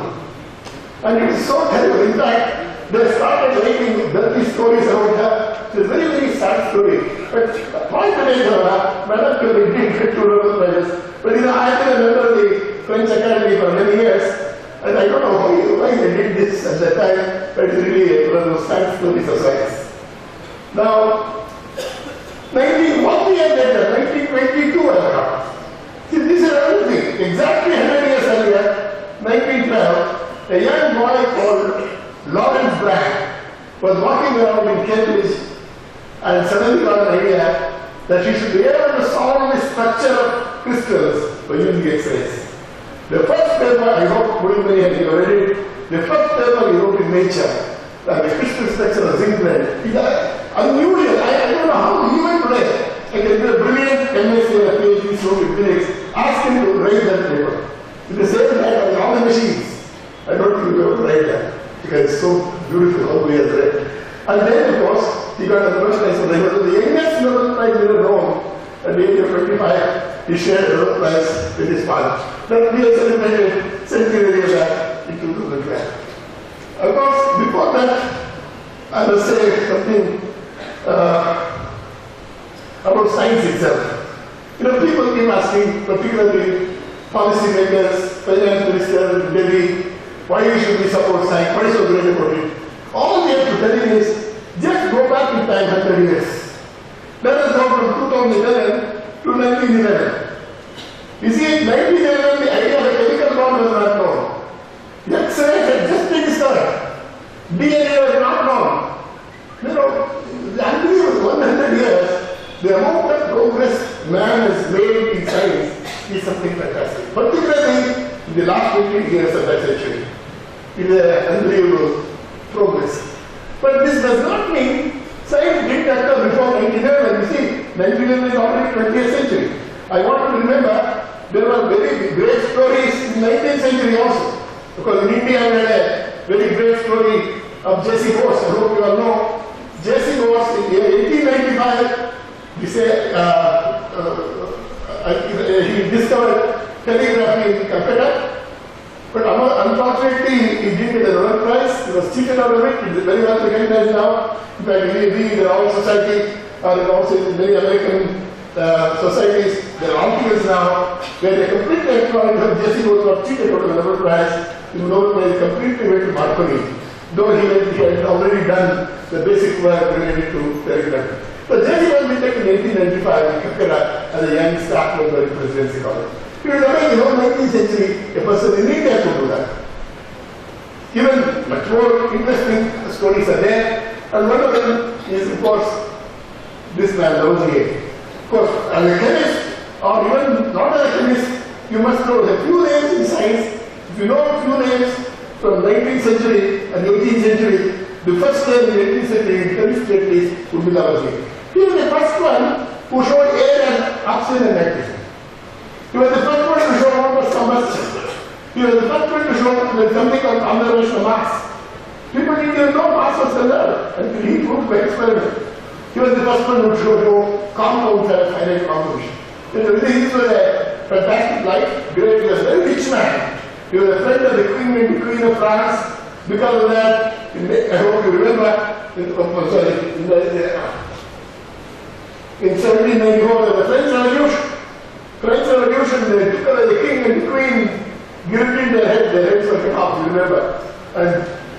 And it is so terrible. In fact, they started writing dirty stories about her. It's a very, very sad story. But the point is, Madame Curie did get 2 Nobel Prizes. But I have been a member of the French Academy for many years. And I don't know why they did this at that time, but it's really one of those sad stories of science. Now, 1 year later, 1922, I got. See, this is another thing. Exactly 100 years earlier, 1912, a young boy called Lawrence Bragg was walking around in Cambridge and suddenly got an idea that he should be able to solve the structure of crystals by using X-rays. The first paper, I hope many of you have read it, the first paper he wrote in Nature, the crystal structure of zinc lead, is unusual. I don't know how even today, I can be a brilliant MSc or a PhD student in physics, ask him to write that paper. With the same time on all the machines. I don't think we have to write that, because it's so beautiful how we have read. And then, of course, he got a Nobel Prize for the youngest Nobel Prize winner known. At the age of 25, he shared the Nobel Prize with his father. That we have celebrated centenary of that in 2012. Of course, before that, I must say something about science itself. People keep asking, particularly policymakers, finance minister, Delhi, why should we support science? What is so great about it? All we have to tell you is, just go back in time 100 years. Let us go from 2011 to 1911. You see, in 1911, the idea of a chemical bond was not known. X-ray had just been discovered. DNA was not known. Unbelievable, 100 years, the amount of progress man has made in science is something fantastic. Particularly in the last 20 years of that century. It is an unbelievable progress. But this does not mean science didn't occur before 1911. You see, 1911 is already 20th century. I want to remember there were very great stories in 19th century also. Because in India we had a very great story of J.C. Bose. I hope you all know. J.C. Bose in 1895, he discovered telegraphy in Calcutta. But unfortunately, he didn't get a Nobel Prize. He was cheated out of it. It is very well recognized now. In fact, we in our society, or also in many American societies, there are articles now where they completely acknowledge that J.C. Bose got cheated out of the Nobel Prize. The Nobel Prize completely went to Marconi, though he had already done the basic work related to telegraphy. So J.C. Bose was taken in 1895 in Calcutta as a young staff member in Presidency College. It was amazing, 19th century, a person in India could do that. Even much more interesting stories are there, and one of them is, of course, this man, Lavoisier. Of course, as a chemist, or even not as a chemist, you must know a few names in science. If you know a few names from 19th century and 18th century, the first name in the 18th century in chemistry at least would be Lavoisier. He was the first one who showed air and oxygen and nitrogen. He was the first one to show what was combustion. He was the first one to show something called conservation of mass. People didn't even know mass was conserved until he proved by experiment. He was the first one to show compounds have finite composition. This was a fantastic life. Great. He was a very rich man. He was a friend of the Queen and the Queen of France. Because of that, I hope you remember, in 1794 there was the French Revolution. French Revolution, they took away the king and the queen, guillotined their heads were cut off, you remember. And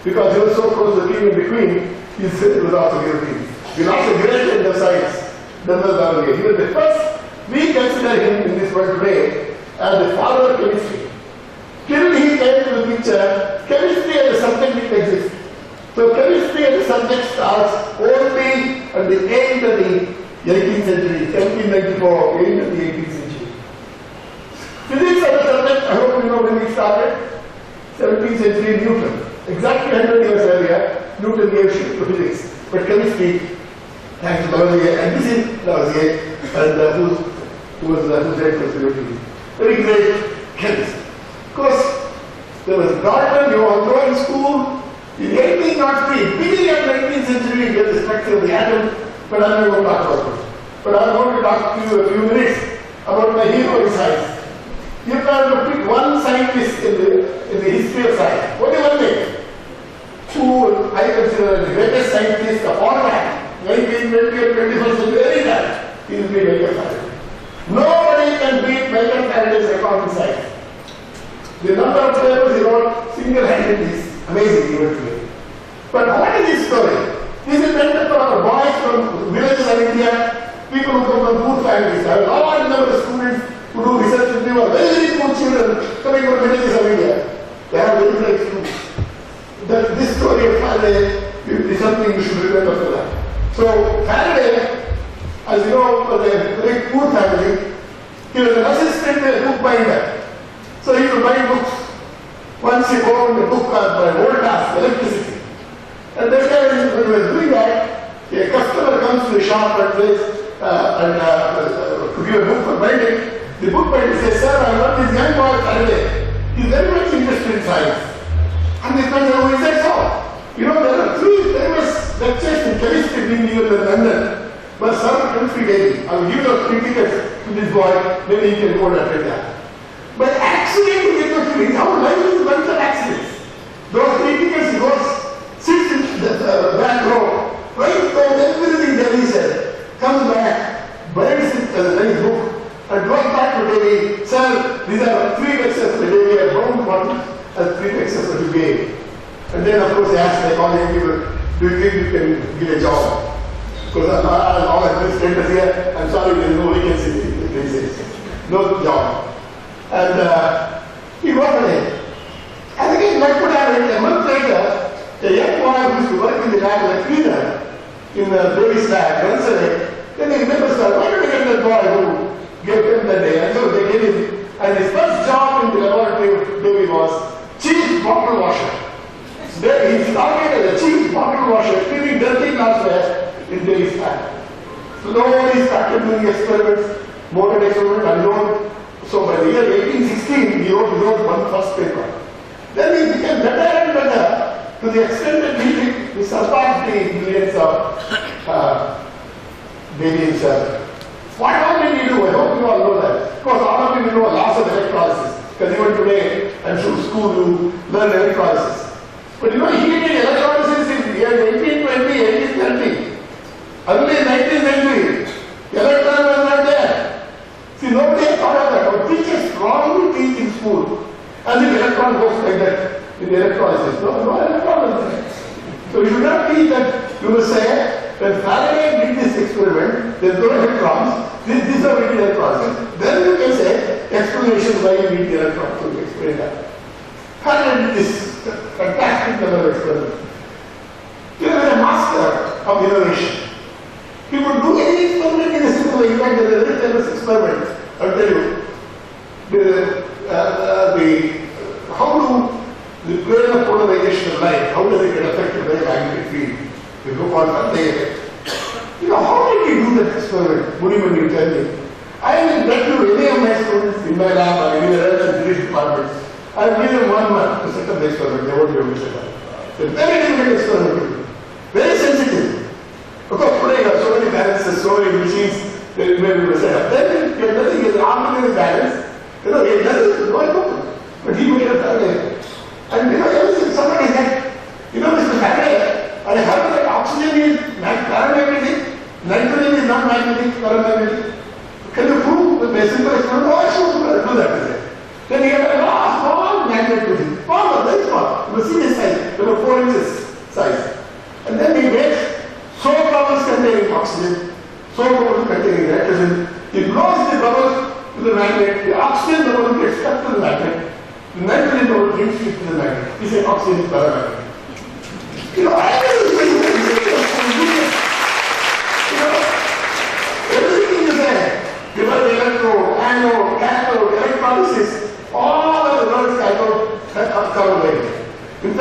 because he was so close to the king and the queen, his head was also guillotined. He lost a great end of science. That was Lavoisier. He was the first, we consider him in this world today as the father of chemistry. Till he came to the picture, chemistry as a subject didn't exist. So chemistry as a subject starts only at the end of the 18th century, 1794, end of the 18th century. Physics as a subject, I hope you know when we started, 17th century Newton. Exactly 100 years earlier, Newton gave shift to physics. But chemistry, thanks to BLDEA, and this is BLDEA, and whose head was Felicitation. Very great chemist. Of course, there was Dalton, you all know in school, in 1803, beginning of the 19th century, we get the structure of the atom, but I'm not going to talk about it. But I'm going to talk to you a few minutes about my hero in science. You have to pick one scientist in the history of science. Only one name. Who I consider the greatest scientist of all time, 19th, 20th, 21st century, any time, he will be Michael Faraday. Nobody can beat Michael Faraday's record in science. The number of papers he wrote single-handedly is amazing even today. But what is this story? This is meant for boys from villages of India, people who come from poor families. I have a large number of students who do research with me are very poor children coming from villages of India. They have very bright students. This story of Faraday is something you should remember for that. So Faraday, as you know, was a very poor family. He was an assistant bookbinder. So he would buy books. Once he owned a book by voltage, electricity. And then when he was doing that, a customer comes to the shop and says, to give a book for binding. The bookbinder says, "Sir, I want this young boy Faraday. He's very much interested in science." And they told him, "Is that so? You know, there are 3 famous lectures in chemistry being given in London. But some chemistry daily. I will give those 3 tickets to this boy, maybe he can go and attend that." But accident to get those 3, our life is a bunch of accidents. Those 3 tickets, he goes, sits in the back row, writes down everything that he said, comes back, burns it as a nice book, and goes back to Delhi. "Sir, these are 3 lectures for Delhi, I don't want as 3 lectures for BA." And then, of course, they ask my colleague people, "Do you think you can get a job?" Because I'm all administrators here, I'm sorry, there is no vacancy. No job. And he got a name. And again, like what happened, a month later, a young boy who used to work in the lab like cleaner in Davis lab runs away. Then he remembers, "Why did I get that boy who gave him that day?" And so they gave him. And his first job in the laboratory of Davis was chief bottle washer. Then he started as a chief bottle washer, cleaning dirty glassware in Davis lab. Slowly started doing experiments, motor experiments, unknown. So by the year 1816, he wrote his own first paper. Then he became better and better to the extent that he surpassed the brilliance of Davy himself. What all did he do? I hope you all know that. Of course, all of you know lots of electrolysis. Because even today, I'm sure school you learn electrolysis. But you know, he did electrolysis in the year 1820, 1830. Early 19th century, electron was not there. See, nobody had thought of that. Our teachers strongly teach in school. And the electron goes like that in the electrolysis. No electron is there. So you should not teach that. You will say, when Faraday did this experiment, there's no electrons, this is how we did electrolysis. Then you can say, explanation why you need the electrons. So you explain that. Faraday did this fantastic level of experiment. He was a master of innovation. He would do any experiment in a simple way. In fact, there is a very famous experiment. I'll tell you. How do the plane of polarization of light, how does it get affected by a magnetic field? We go on Sunday effect. You know, how did he do that experiment? Would you tell me? I will bet you any of my students in my lab or anywhere else in British departments, I will give them 1 month to set up the experiment. They won't be able to set up. It's a very difficult experiment to do. Very sensitive. Of course, today you have so many balances, so many machines that you may be able to set up. Then you have nothing as an arbitrary balance. You know, it doesn't go open. But he made a Faraday. And you know, somebody said, you know, Mr. Faraday, I heard that oxygen is paramagnetic, nitrogen is not magnetic, paramagnetic. Can you prove with a simple experiment? Oh, I should do that. Then he had a small magnet with him. Small, very small. You will see this size, about 4 inches size. And then he made soap bubbles containing oxygen, soap bubbles containing nitrogen. He blows the bubbles to the magnet, the oxygen bubble gets stuck to the magnet, the nitrogen bubble gets stuck to the magnet. He said oxygen is paramagnetic. You know, I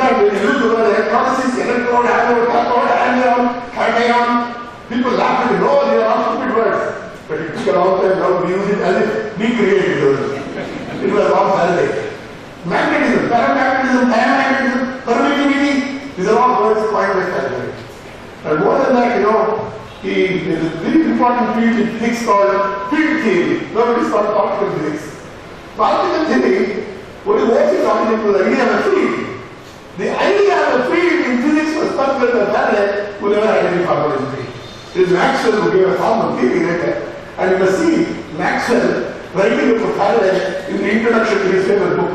fact, when you use the word electrolysis, electrode, anode, cathode, anion, cation, people laugh at it. No, they are all stupid words. But it took a long time now to use it as if we created those. It was all Faraday. Magnetism, paramagnetism, diamagnetism, permittivity, these are all words coined by Faraday. And more than that, there is a very important field in physics called field theory. Now it is called particle physics. Particle theory, what is also talking about the idea of a field. The idea of a field in physics was postulated by Faraday, who never had any formula in field. It is Maxwell who gave a formal theory later. And you must see Maxwell writing about Faraday in the introduction to his famous book.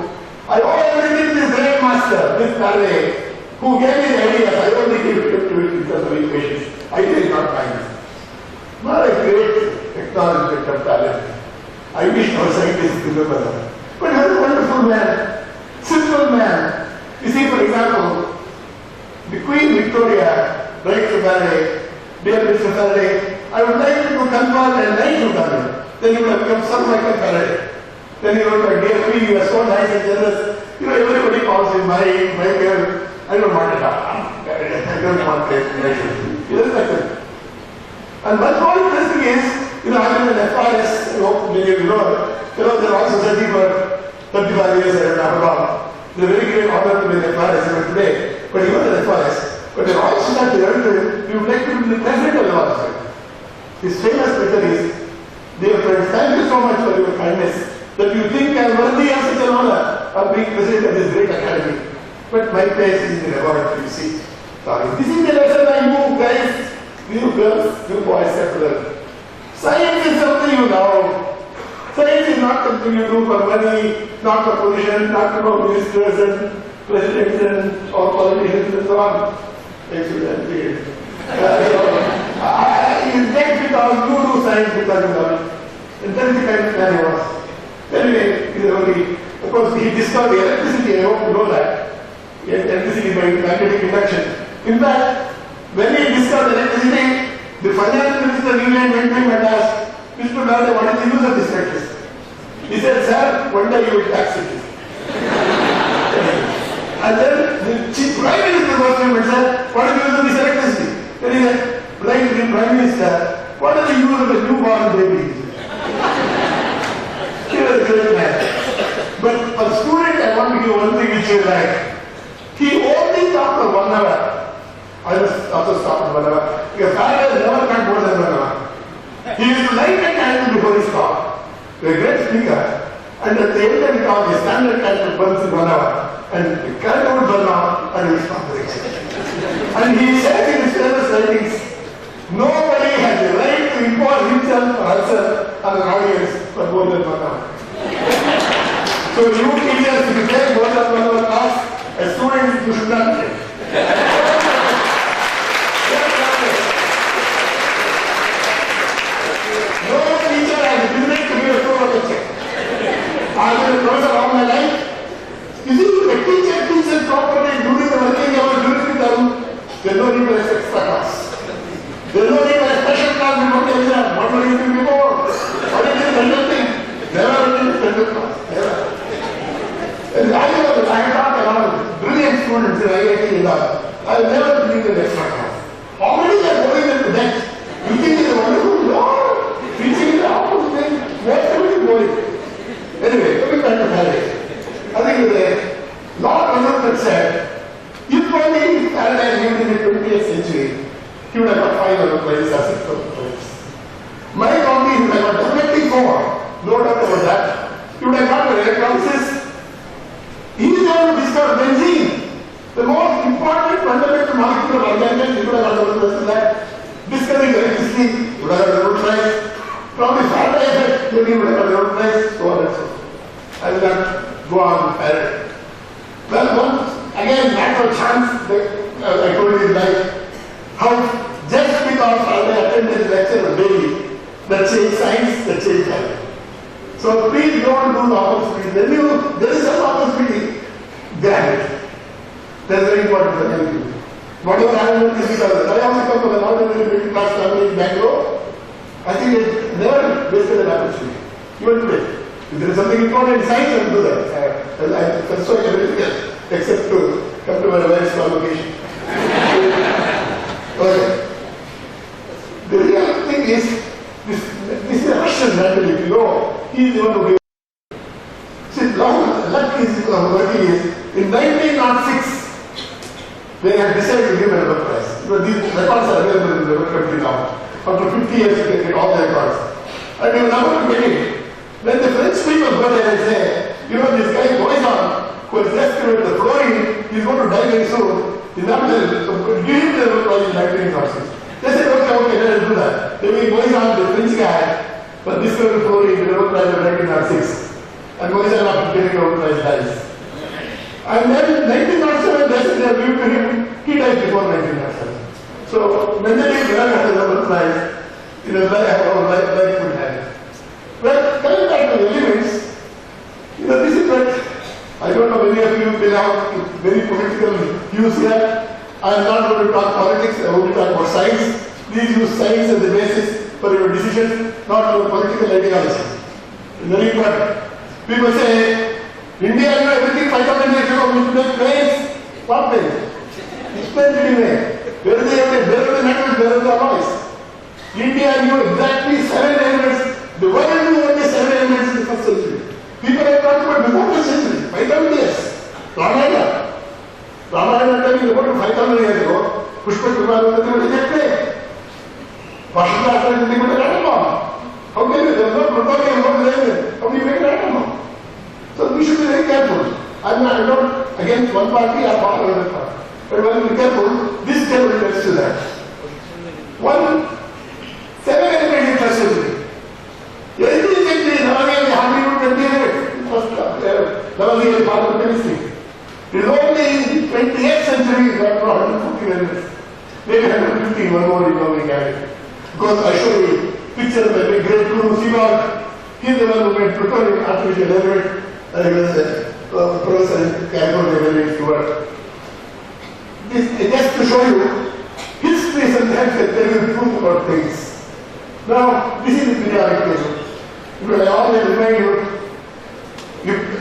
I owe everything to this great master, this Faraday, who gave me the ideas. I only gave it to it in terms of equations. I did not find it. Not a great acknowledgement of talent. I wish our scientists could remember that. But he was a wonderful man, simple man. You see, for example, the Queen Victoria writes to Faraday, "Dear Mr. Faraday, I would like you to convert and write to Faraday." Then he would have become some like a Faraday. Then he wrote, "My dear Queen, you are so nice and generous. Everybody calls him my girl. I don't want it. I don't want it." He doesn't like it. And much more interesting is, I'm in an S.B.Arts, many of you know, they're also studying for 35 years, I don't know how long. It's a very great honor to be in S.B.Arts even today. But he was an S.B.Arts. But they're also not the elder, we would like to be the president of the hospital. His famous letter is, "Dear friends, thank you so much for your kindness, that you think I am worthy of such an honor of being president of this great academy. But my place is in the laboratory, you see. Sorry. This is the lesson I you guys, you girls, you boys have to learn. Science is something you know. Science is not something you do for money, not for position, not to know ministers and presidents and or politicians and so on. Actually, you get because you do science because you love it. And that is the kind of man he was. Anyway, of course, he discovered electricity. I hope you know that. Electricity by magnetic induction. In fact, when he discovered electricity, the finance minister of England went to him and asked, "Mr. Bharat, what is the use of this electricity?" He said, "Sir, one day you will tax it." And then the chief prime minister goes to him and said, "What is the use of this electricity?" Then he said, "Prime Minister, what is the use of a newborn baby?" He was a great man. But for student, I want to give one thing which you like. He only talked for 1 hour. I was also stopped for 1 hour. Because Faraday never cut more than 1 hour. He used to light a candle before his talk. A great speaker. And at the end of the talk, the standard candle burns in 1 hour. And the candle would burn out and he will stop the lecture. And he said in his famous writings, nobody has the right to impose himself or herself on an audience for more than 1 hour. So you teachers, if you take more than 1 hour class, a student, you should not take. No teacher has the privilege to give a 2 hour lecture. I have been a professor all my life. You see, if a teacher teaches properly during the working hours during the term, there is no need for an extra class. There is no need for a special class before the exam. What were you doing before? What is the special thing? Never in a special class. Never. And I have taught a lot of brilliant students in IIT and all. I have never been in an extra class. Already they are going them to death. You think it's a wonderful law? Teaching is the opposite thing. What are you going? Anyway, coming back to Faraday. I think the Lord Roosevelt said, if only Faraday lived in the 20th century, he would have got 5 other prizes or 6 other prizes. My company would have got definitely 4. No doubt about that. He would have got the electrolysis. He is the one who discovered benzene. The most important fundamental molecule of organism, he would have got the person that. Discovering electricity, he would have got the Nobel Prize. Probably Faraday effect, maybe he would have got the Nobel Prize, so on and so forth. I will not go on with Faraday. Well, again, natural chance, I told you in life, how just because Faraday attended the lecture of daily, that changed science, that changed life. So please don't do the opportunity. There is some opportunity, grab it. That's very important for you. Whatever happened is because I also come from an ordinary middle class family in Bangalore. I think it never wasted an opportunity. Even today. If there is something important in science, I will do that. I persuade everything else except to come to my wife's convocation. Okay. The real thing is, this is a Russian mentally, if you know, he is the one who gave. See, luck is working is, in 1906, they had decided to give a Nobel Prize. These records are available in the country now. After 50 years, you can get all the records. And you will never get it. When the French people go there and say, you know, this guy Moizan, who has excavated the flooring, he's going to die very soon. He's not there. So give him the Nobel Prize in 1906. They said, okay, let us do that. They will Moizan, the French guy, but discovered flooring, the Nobel Prize in 1906. And Moizan, after getting the Nobel Prize, dies. And then 1907, they said they have given to him, he died before 1907. So when they gave the Nobel Prize, it was like our life would have. Well, coming back to the elements, you know, this is what, I don't know many of you belong to very political views here. I am not going to talk politics, I want to talk about science. Please use science as the basis for your decisions, not your political ideology. It's very important. People say, India knew everything 5,000 years ago, which makes planes. What planes? Explain to me. Where are the metals, where are the alloys? India knew exactly 7 elements. The world knew only 7 elements in the first century. People have talked about before the century, 5,000 years. Ramayana telling about 5,000 years ago, Pushpa Kumar was a jet plane. Washington after they put an atom bomb. How can you? There is no plutonium, no uranium. How do you make an atom bomb? So we should be very careful. I'm not against one party or for another party. But when we be careful, this table tells you that. 7 elements in first century. 18th century, Navani hardly 20 elements. Navani part of chemistry. It is only in the 28th century that 150 elements. Maybe 150, one more is now we carry. Because I show you picture of the great guru S.B.Arts. He is the one who made plutonium artificial element. And he was a professor in California Stewart. Just to show you, history sometimes can tell you the truth about things. Now, this is the periodic table. Because I always remind you,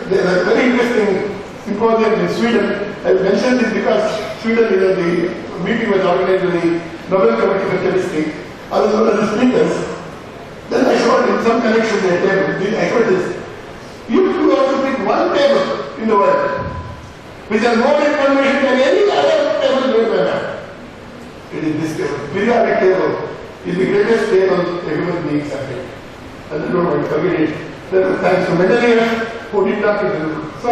there is a very interesting symposium in Sweden. I mentioned this because Sweden is the meeting was organized with the Nobel Committee for Chemistry. I was one of the speakers. Then I showed in some connection to a table. I showed this. You have to pick one table in the world which has more information than any other table made by man. It is this table. Periodic table is the greatest table a human being has made. And I don't want to forget it. There were times for Mendeleev who did not get it. So,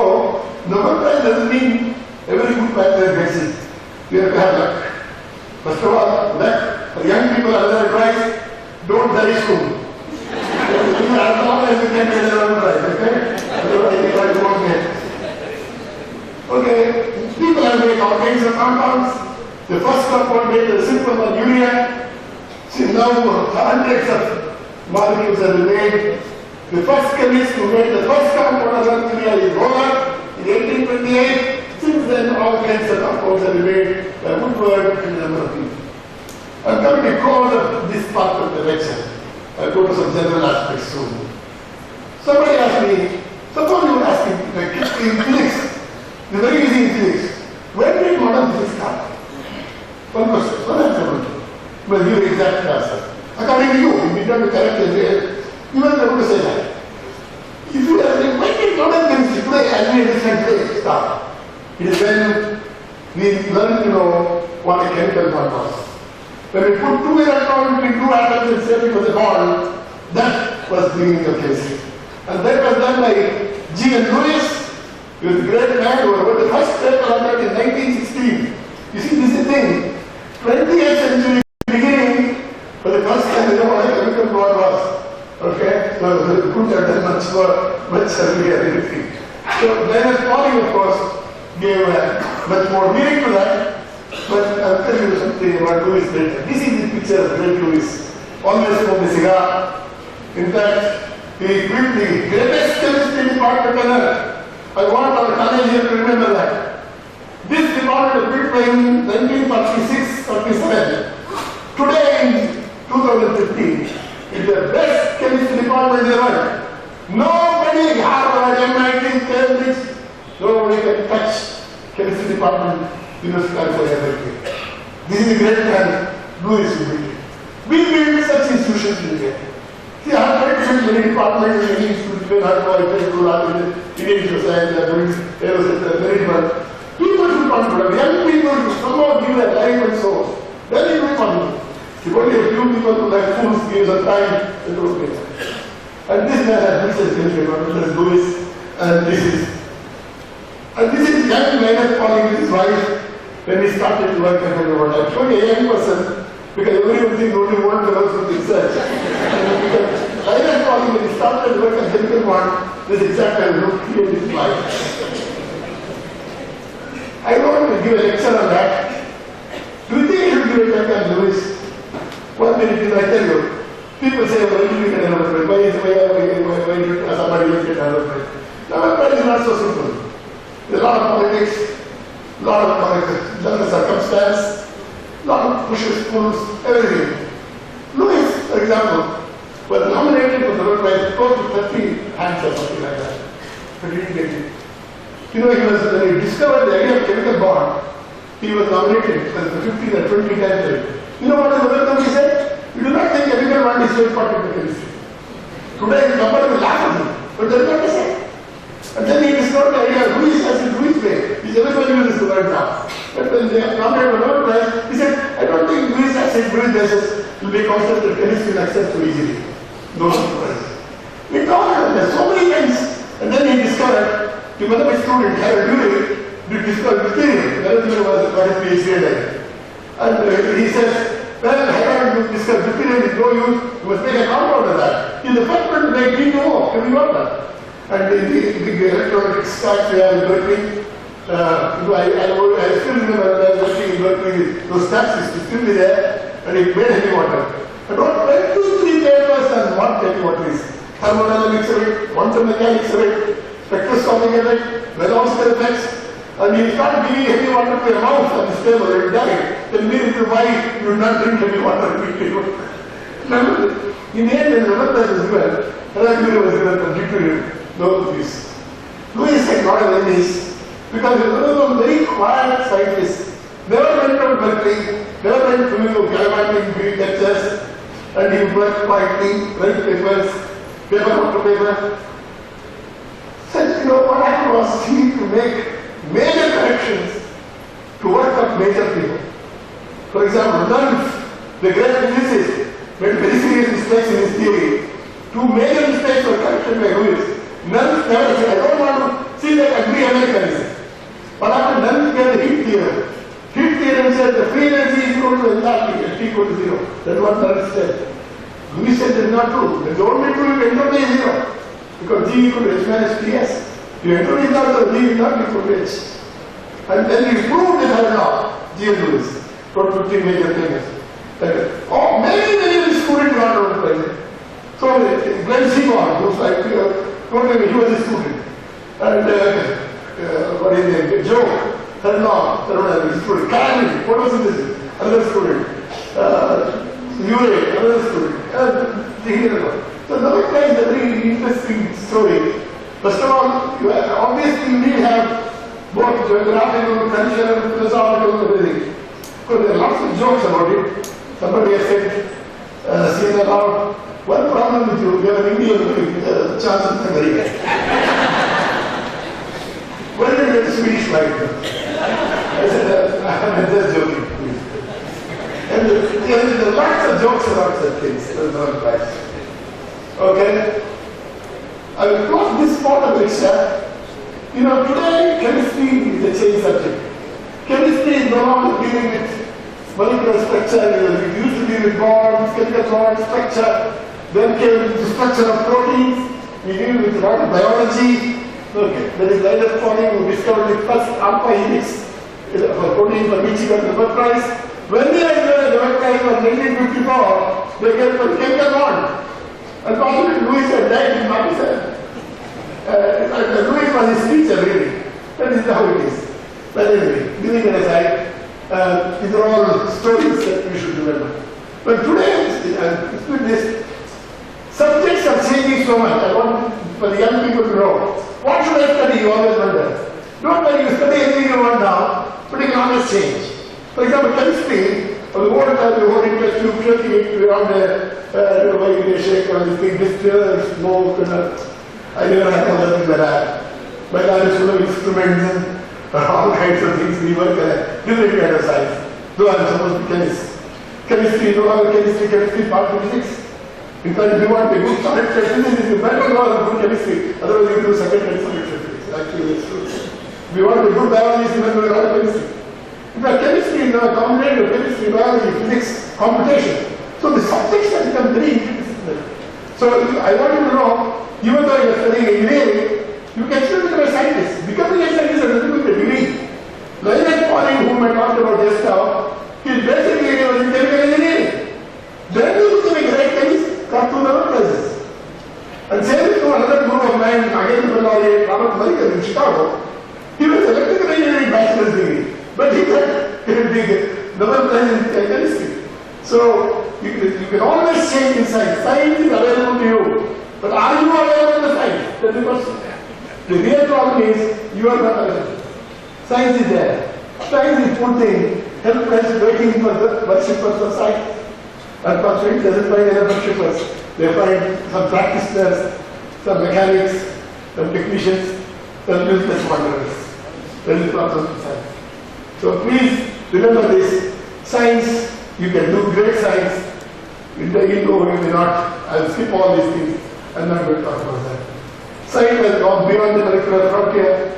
Nobel Prize doesn't mean every good prize gets it. You have to have luck. First of all, luck. For young people under prize, don't die soon. As long as you can get a Nobel Prize, okay? Otherwise, you try to won't get. Okay, people have made all kinds of compounds. The first compound made a simple one, urea. See, now hundreds of molecules have been made. The first chemist who made the first compound of urea is Bharat in 1828. Since then, all kinds of compounds have been made by Woodward and a number of people. I'm coming to close of this part of the lecture. I'll go to some general aspects soon. Somebody asked me, suppose you were asking in physics, it's very easy in physics. When did modern physics start? One question, one answer. Well, give the exact answer. According to you, if you don't correct it, you will be able to say that. If you are saying, when did modern chemistry today as we understand today start? It is when we learn to know what a chemical bond was. When we put 2 electrons between 2 atoms and said it was a bond, that was the beginning of chemistry. And that was done by G. N. Lewis. He was a great man who wrote the first paper on that in 1916. You see, this is the thing. 20th century beginning, for the first time, you know what a chemical bond was. Okay? So we could have done much earlier anything. So Leonard Pauling, of course, gave much more meaning to that. But I'll tell you something about Lewis later. This is the picture of great Lewis. Always smoked a cigar. In fact, he built the greatest chemistry department on earth. I want our college here to remember that. This department was built by him in 1946-47. Today, in 2015, it's the best chemistry department in the world. Nobody, Harvard, MIT, Cambridge, nobody can touch chemistry department, University of California. This is a great man, Louis Vuitton. We build such institutions in India. See, I have tried to build many departments in many institutions, Indian Science, many people. People should contribute. Young people should somehow give their life and soul. Then it will contribute. If only a few people who like fools give us time, it will be. And this man has Mr. Louis, and this is young man calling his wife when he started to work at the I told a young person, because everyone thinks only one fellow should research. I was calling when he started to work at chemical one, this exact time look here in his life. I don't want to give a lecture on that. Do you think you should give a lecture on Louis? 1 minute, I tell you. People say, well, you get another friend. Why did somebody else get another friend? No, that is not so simple. There's a lot of politics, a lot of circumstance, a lot of pushes, pulls, everything. Louis, for example, was nominated for the Nobel Prize close to 30 hands or something like that. But he didn't get it. You know, when he discovered the idea of chemical bond, he was nominated for the 15 or 20 times. You know what the Nobel Committee said? You do not think chemical bond is so important to chemistry. Today, somebody will laugh at him, but that's what they say. And then he discovered the idea of Louis acid, Louis way. He said, everybody uses the word now. But when they nominated for the Nobel Prize, he said, I don't think Louis acid, Louis bases will be concept that chemistry will accept so easily. No surprise. We talked about that so many times. And then he discovered, you must have a student, Harold Urey, did discover deuterium. Harold Urey was got his PhD there. And he says, well, Harold discovered deuterium is no use, you must make a compound of that. He's the first one to make D2O, heavy water. And the big electronic stacks we have in Berkeley, I still remember when I was working in Berkeley, those stacks used to still be there, and it made heavy water. But what 2-3 papers on what heavy water is. Thermodynamics of it, quantum mechanics of it, spectroscopy of it, Velocity effects, and you start giving heavy water to a mouse on this table, it died. Then me into why you do not drink heavy water. In the end, when the Nobel Prize was given, Harold was given for deuterium. No peace. Louis had got a enemies because he was a very quiet scientist. Never went to Berkeley, never went to galvanic lectures, and he worked quietly, write papers, paper after paper. Said, you know, what happened was he needed to make major corrections to work up major people. For example, Nernst, the great physicist, made very serious mistakes in his theory. 2 major mistakes were corrected by Louis. Nernst never said, I don't want to see that agree-Americanism. What happened? Nernst gave the heat theorem. Heat theorem said the free energy is equal to enthalpy, at T equal to 0. That's what Nernst said. Louis said that's not true. That's the only true if entropy is 0. Because G equal to H minus Ts. If entropy is not 0, G is not equal to H. And then he proved the third law, G and Louis. Wrote 15 major things. Oh, many students got out of the So Glenn Seaborn, who's like, told me he was a student. And what is his name? Joe, third law, student. Karen, photosynthesis, another student. Urey, another student. So Nobel Prize is a very interesting story. First of all, obviously you need to have both geographical, cultural, philosophical, everything. Because there are lots of jokes about it. Somebody has said, S.B.A. One problem with you have an Indian chance of America. When did you get Swedish like I said, I'm just joking. And there are lots of jokes about such things. Okay? I will close this part of the lecture. You know, today chemistry is a changed subject. Chemistry is no longer dealing with molecular structure. It used to deal with bonds, chemical bond structure. Then came the structure of proteins. We deal with a lot of biology. Okay. There is Linus Pauling who discovered the first alpha helix for protein for which he got the Nobel Prize. When they are given the Nobel Prize for 1954, they get for chemical bond. Unfortunately, Louis had died in 1947. Louis was his teacher, really. That is how it is. But anyway, leaving it aside, these are all stories that we should remember. But today, with this, subjects are changing so much. I want for the young people to know, what should I study? You always wonder. Don't worry, you study anything you want now, but it can always change. For example, chemistry, the more interest you create around the way they shake on this thing, distill, smoke, I never had all the things like that. My dad is full of instruments and all kinds of things. We work different kind of science. Though I'm supposed to be chemist. Chemistry, no longer chemistry, part of physics. In fact, if you want a good solid physics, you better know how to do chemistry. Otherwise, you do second and solid physics. Actually, it's true. If you want a good biology, you better know how to chemistry. In fact, chemistry is now a combination of chemistry, biology, physics, computation. So the subjects have become very interdisciplinary. So I want you to know, even though you are studying engineering, you can still become a scientist. Becoming a scientist has nothing to do with a degree. Like Pauling, whom I talked about just now, his basic area was in chemical engineering. Then he became a great chemist, got to the places. And same to another group of mine, again from Robert in Chicago. He was electrical engineering bachelor's degree, but he got the Nobel Prize in chemistry. So you can always change in science. Science is available to you, but are you available to science? That's the question. The real problem is you are not available. Science is there. Science is putting helpless waiting for the worshippers of science. Unfortunately, it doesn't find any worshippers. They find some practitioners, some mechanics, some technicians, some useless wanderers. That is the problem of science. So please remember this. Science, you can do great science. In the ego, you may not. I'll skip all these things. I'm not going to talk about that. Science has gone beyond the molecular frontier.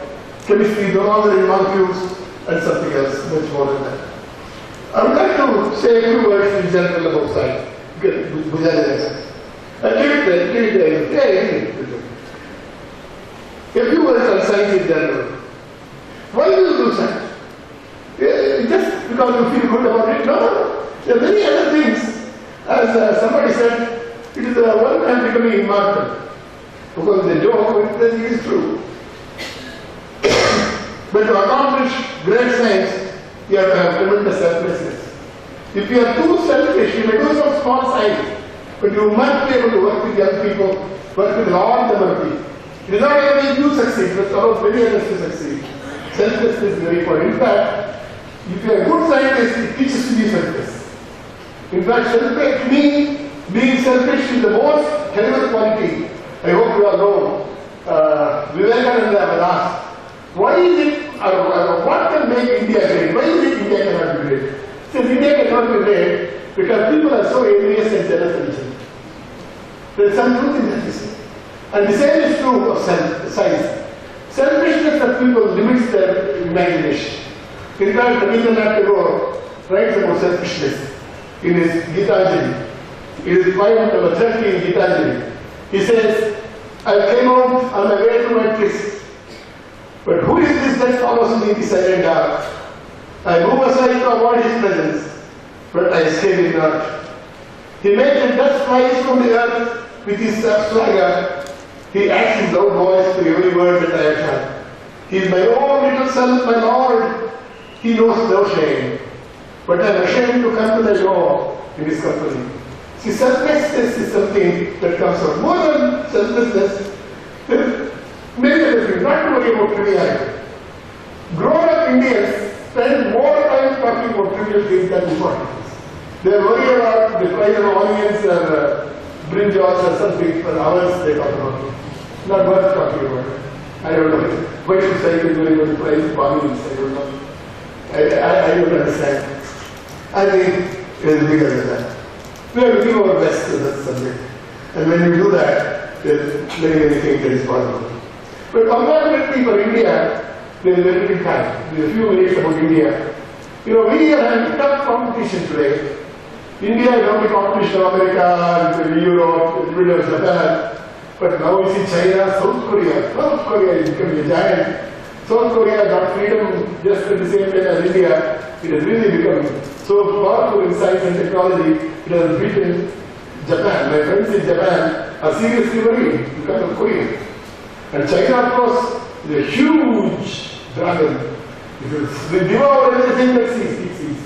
Chemistry is no longer in molecules and something else, much more than that. I would like to say a few words in general about science. A few words on science in general. Why do you do science? Just because you feel good about it? No. There are many other things. As somebody said, it is one man becoming immortal. Because the joke, it is true. But to accomplish great science, you have to have tremendous selflessness. If you are too selfish, you may do some small science, but you must be able to work with young people, work with all the working. It is not only you succeed, but allows many others to succeed. Selflessness is very important. In fact, if you are a good scientist, it teaches you to be selfless. In fact, to me, being selfish is the most terrible quality. I hope you all know. Vivekananda was asked, why is it, what can make India great? Why is it India cannot be great? He says India cannot be great because people are so envious and jealous of each other. There is some truth in that, you see. And the same is true of science. Selfishness of people limits their imagination. In fact, Rabindranath Tagore writes about selfishness in his Gitanjali. It is point number 30 in Gitanjali. He says, I came out on my way to my tryst. But who is this that follows me in the silent dark? I move aside to avoid his presence, but I escape him not. He makes the dust flies from the earth with his swagger. He acts in loud voice to every word that I utter. He is my own little self, my Lord. He knows no shame. But I am ashamed to come to the door in his company. See, selflessness is something that comes from more than selflessness. Many other things, not to worry about triviality. Grown-up Indians spend more time talking about trivial things than important things. They are worried about the price of onions or brinjals or something for hours they talk about it. Not worth talking about it. I don't know. Why should I be doing the price of onions? I don't know. I don't understand. I think it is bigger than that. We have to give our best to that subject. And when you do that, there are many things that is possible. But comparatively for India, there is very little time. There are a few minutes about India. You know, we are having tough competition today. India is only competition of America, Europe, Japan. But now we see China, South Korea. South Korea is becoming a giant. South Korea got freedom just at the same time as India. It has really become so powerful in science and technology, it has beaten Japan. My friends in Japan are seriously worried because of Korea. And China, of course, is a huge dragon. It will devour everything that it sees.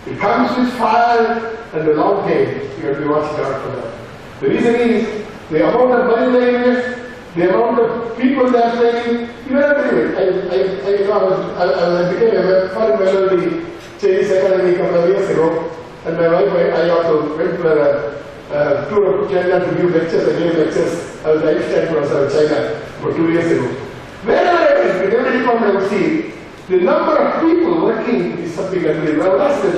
It comes with fire and a long tail. You have to be watching out for that. The reason is, the amount of money they invest, The amount of people they are training, you never believe it. I became a foreign member of the Chinese Academy a couple of years ago, and my wife, I also went for a tour of China to give lectures. I gave lectures. I was the Einstein professor of China for 2 years ago. Wherever I went, in every department I would see, the number of people working is something unbelievable. I would ask them,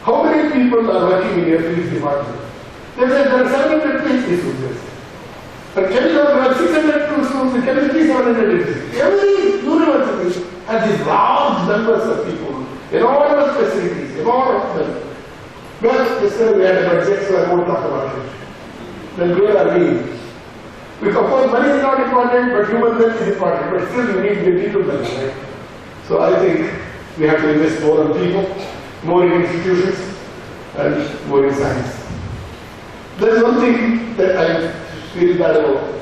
how many people are working in your physics department? They said there are 700 PhD students. But chemical, there are 600 students in chemistry, 700 in physics. Every university has these large numbers of people, enormous facilities, enormous them. Well, yesterday we had a budget, so I won't talk about it. Then where are we? We compose money is not important, but human wealth is important. But still you need the people money, right? So I think we have to invest more on people, more in institutions, and more in science. There is one thing that I feel bad about.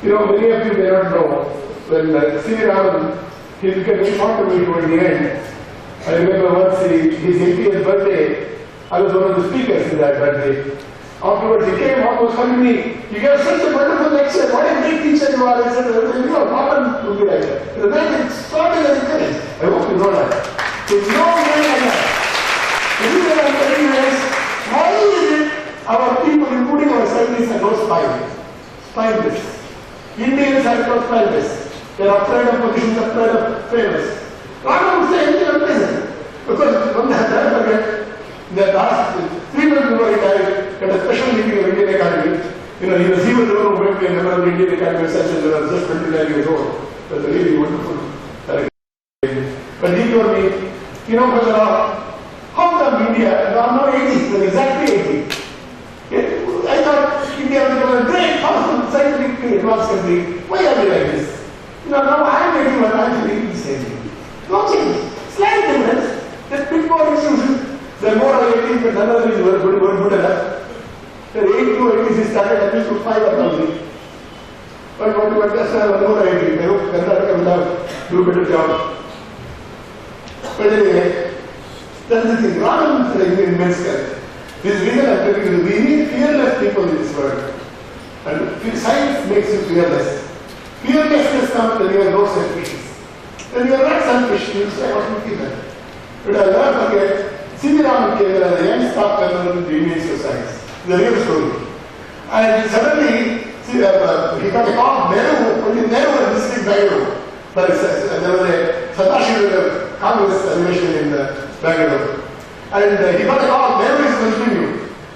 You know, many of you may not know, when S.B.Arts, he became very fond of me toward the end. I remember once his 80th birthday, I was one of the speakers in that birthday. Afterwards, he came almost hugging me. You gave such a wonderful lecture. What a great teacher you are. I said, you know, Papa would be like that. The man is extraordinary courage. I hope you know that. There's no way like that. If you are telling us, why is it our people, including our scientists, are not spineless? Indians are not spineless. They are afraid of positions, afraid of famous. Ratna would say anything unpleasant. Because one has never forget that last 3 months before he died, at a special meeting of Indian Academy, you know, he was the one who went to a member of the Indian Academy of Sciences when I was just 29 years old. That was a really wonderful But he told me, you know, Bharat, how come India, I'm not 80, but exactly 80. I thought India was a great, powerful, scientifically advanced country. Why are we like this? You know, now I'm 81, I'm thinking the same thing. No change. Slight difference. That big more institutions. The more I 80, but none of these were good enough. The 8 to 80 started at least to 5 or something. But that's why one more 80. I hope Karnataka will do a better job. But anyway, that's the thing. Rather than immense courage. This reason I'm telling you, we need fearless people in this world. And science makes you fearless. Fearlessness comes when you are no selfishness. When you are not selfish, you say what you feel. But I'll never forget, S.B.Arts came as a young staff member in the University of Science. The real story. And suddenly, he got a call, Nehru had visited Bangalore. There was a Satashiva Congress animation in Bangalore. And he got a call, Nehru is visiting you.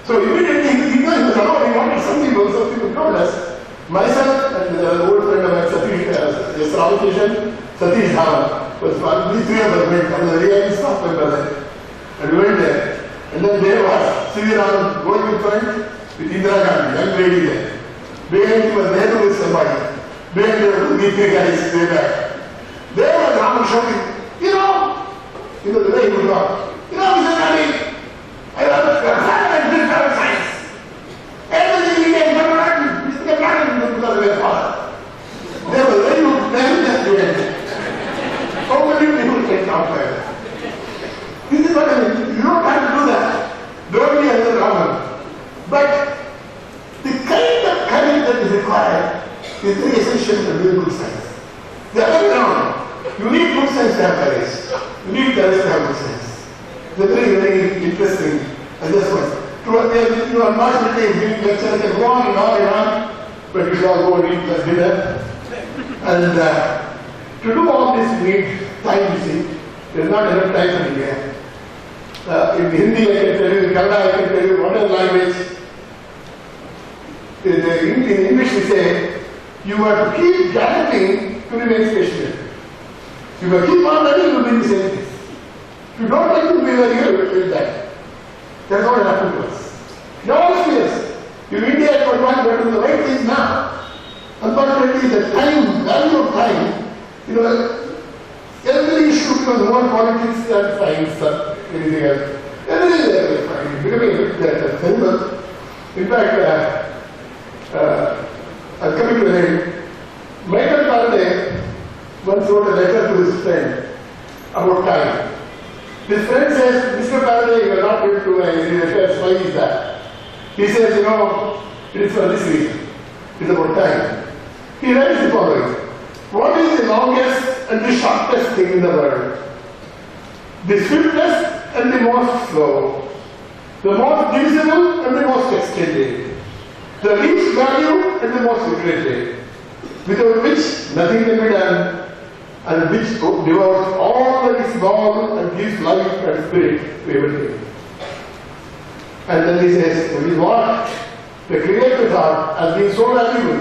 So immediately he was alone, he wanted some people told us. Myself and an old friend of mine, S.B.Arts, Satish Dhawan, these 3 of us went, and the real staff member. And we went there. And then there was S.B.Arts going in front with Indira Gandhi, young lady there. Behind him was Nehru with somebody. Behind him were 3 guys way back. There was Rama shouting, you know the way he would talk. Mr. Gandhi, I love science. Everything we can come around, Mr. Gandhi, because we are father. There was very good just behind. How many people can out there? This is what I mean. You don't have to do that. Don't be another Raman. But the kind of courage that is required is very essential to doing good science. The other way around, you need good science to have courage. You need courage to have good science. It's a very, very interesting adjustment. You are not really giving lecture, you can go on and on and on, but you should all go and eat dinner. And to do all this, you need time, you see. There is not enough time in India. In Hindi I can tell you, in Kannada I can tell you, what is language? In English we say, you have to keep galloping to remain stationary. You have to keep on running to be the same thing. If you don't like to be where you will die. That's what happened to us. In all spheres, in India it was not better the right things now. Unfortunately, the time, value of time, every issue becomes more politics than science or anything else. Everything is fine. Becoming that symbol. In fact, I'm coming to the end. Michael Faraday once wrote a letter to his friend about time. His friend says, Mr. Faraday, you are not going to my affairs. Why is that? He says, it is for this reason. It's about time. He writes the following. What is the longest and the shortest thing in the world? The swiftest and the most slow. The most divisible and the most extended. The least value and the most regretted. Without which nothing can be done, and which devours all that is small and gives life and spirit to everything. And then he says, this is what the Creator thought has been so valuable,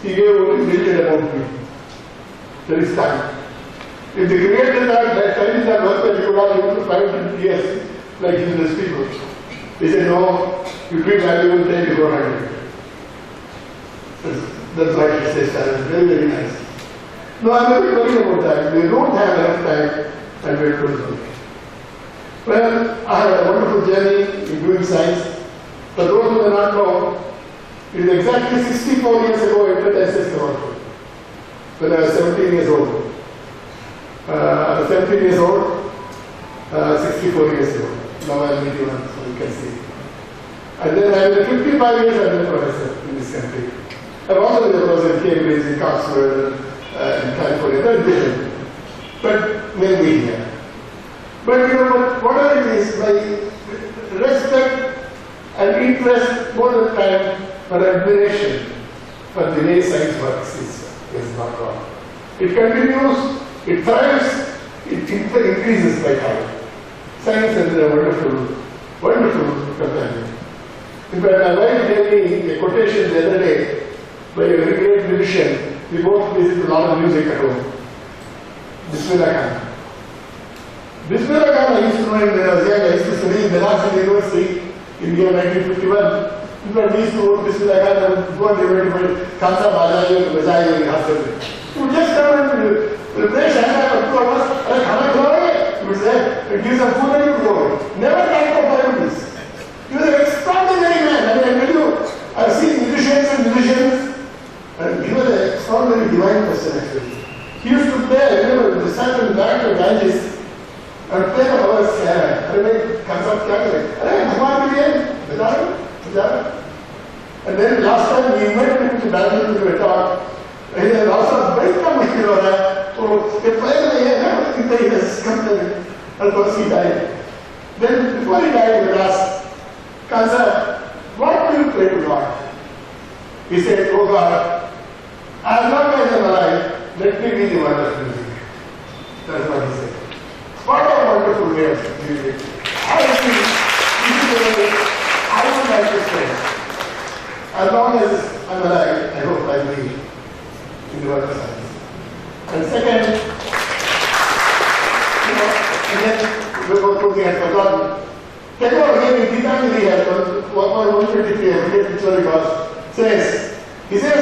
he gave only limited amount to me. There is time. If the Creator thought that time is not worth it, he could have given 500 years like Hindu people. He said, no, you treat valuable time before 100. That's why he says that. It's very, very nice. No, I'm a bit worried about that. We don't have enough time and we're close. Well, I had a wonderful journey in doing science. For those who do not know, it is exactly 64 years ago I entered S.B.Arts when I was 17 years old. I was 17 years old, 64 years ago. Now I am 81, so you can see. And then I was 55 years as a professor in this country. I have also been a professor in Cambridge, in Oxford, in California, very different. But mainly here. But you know, whatever it is, my respect and interest more than time for admiration for the way science works is not wrong. It continues, it thrives, it increases by time. Science is a wonderful, wonderful companion. In fact, my wife gave me a quotation the other day by a very great musician. We both listen to a lot of music at home. Bismillah Khan. Bismillah Khan, I used to know him when I was young. I used to study in Bharat University in the year 1951. In fact, we used to go to Bismillah Khan and go and debate about Kansa Bajayi and Bajayi and Hassan. He would just come and play Shana for 2 hours. He would say, give some food and he would go. Never time for 5 minutes. He was an extraordinary man. I mean, I tell you, I've seen musicians and musicians, and he was an extraordinary divine person actually. He used to play, I remember, the sun and back of Ganges, and play for hours. And then last time we invited him to Bangalore to a talk. He said, "Rasa, very mushkil ho raha hai." So the player he has come there, and of course he died. Then before he died, we asked, "Kansa, what do you pray to God?" He said, "Oh God, as long as I'm alive, let me be the word of music." That's what he said. What a wonderful way of music. I would like to say, as long as I'm alive, I hope I'll be in the world of science. And second, and then we go to the end of God. Take over again in Gita here, 123, I forget which one it was, he says,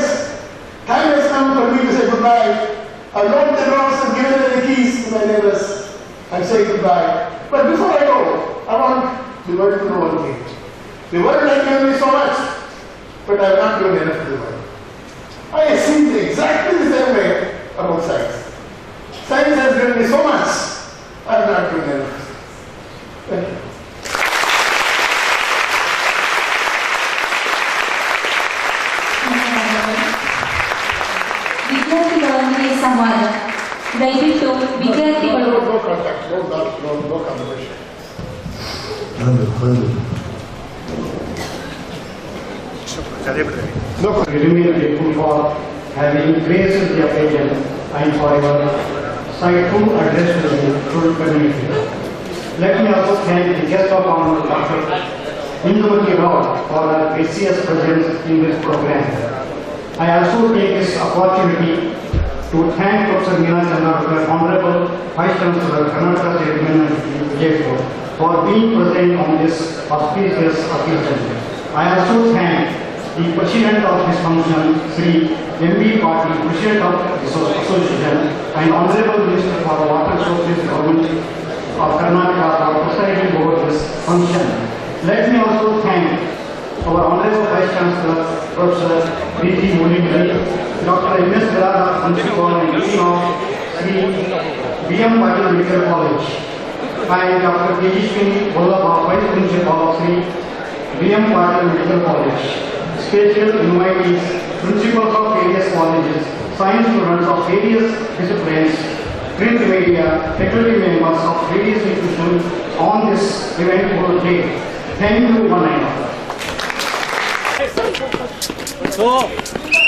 time has come for me to say goodbye. I've locked the doors and given them the keys to my neighbors. I'm saying goodbye. But before I go, I want the world to know one thing. The world has given me so much, but I have not given enough to the world. I have seen exactly the same way about science. Science has given me so much, I have not given enough. Thank you. ವಿದ್ಯಾರ್ಥಿಗಳೊಂದಿಗೆ ಸಂವಾದ ದಯವಿಟ್ಟು ವಿದ್ಯಾರ್ಥಿಗಳು No contact, no conversation. No, remain grateful for having graced the occasion and for your insightful address to the full community. Let me also thank the guest of honor, Dr. S.B.Rao, for her gracious presence in this program. I also take this opportunity to thank Prof.C.N.R.Rao, Honorable Vice Chancellor, Karnataka State University, Vijayapur, for being present on this auspicious occasion. I also thank the President of this function, Sri S.B.Arts, President of this association, and Honorable Minister for Water Resources, Government of Karnataka, for presiding over this function. Let me also thank our Honorable Vice Chancellor, Professor V.T. Mulindri, Dr. M.S. Bharat, Principal and Dean of Sri B.M.Patil Medical College, and Dr. K.C.P.Science, Vice Principal of Sri B.M.Patil Medical College. Special invitees principals of various colleges, science students of various disciplines, print media, faculty members of various institutions on this eventful day. Thank you, one and all.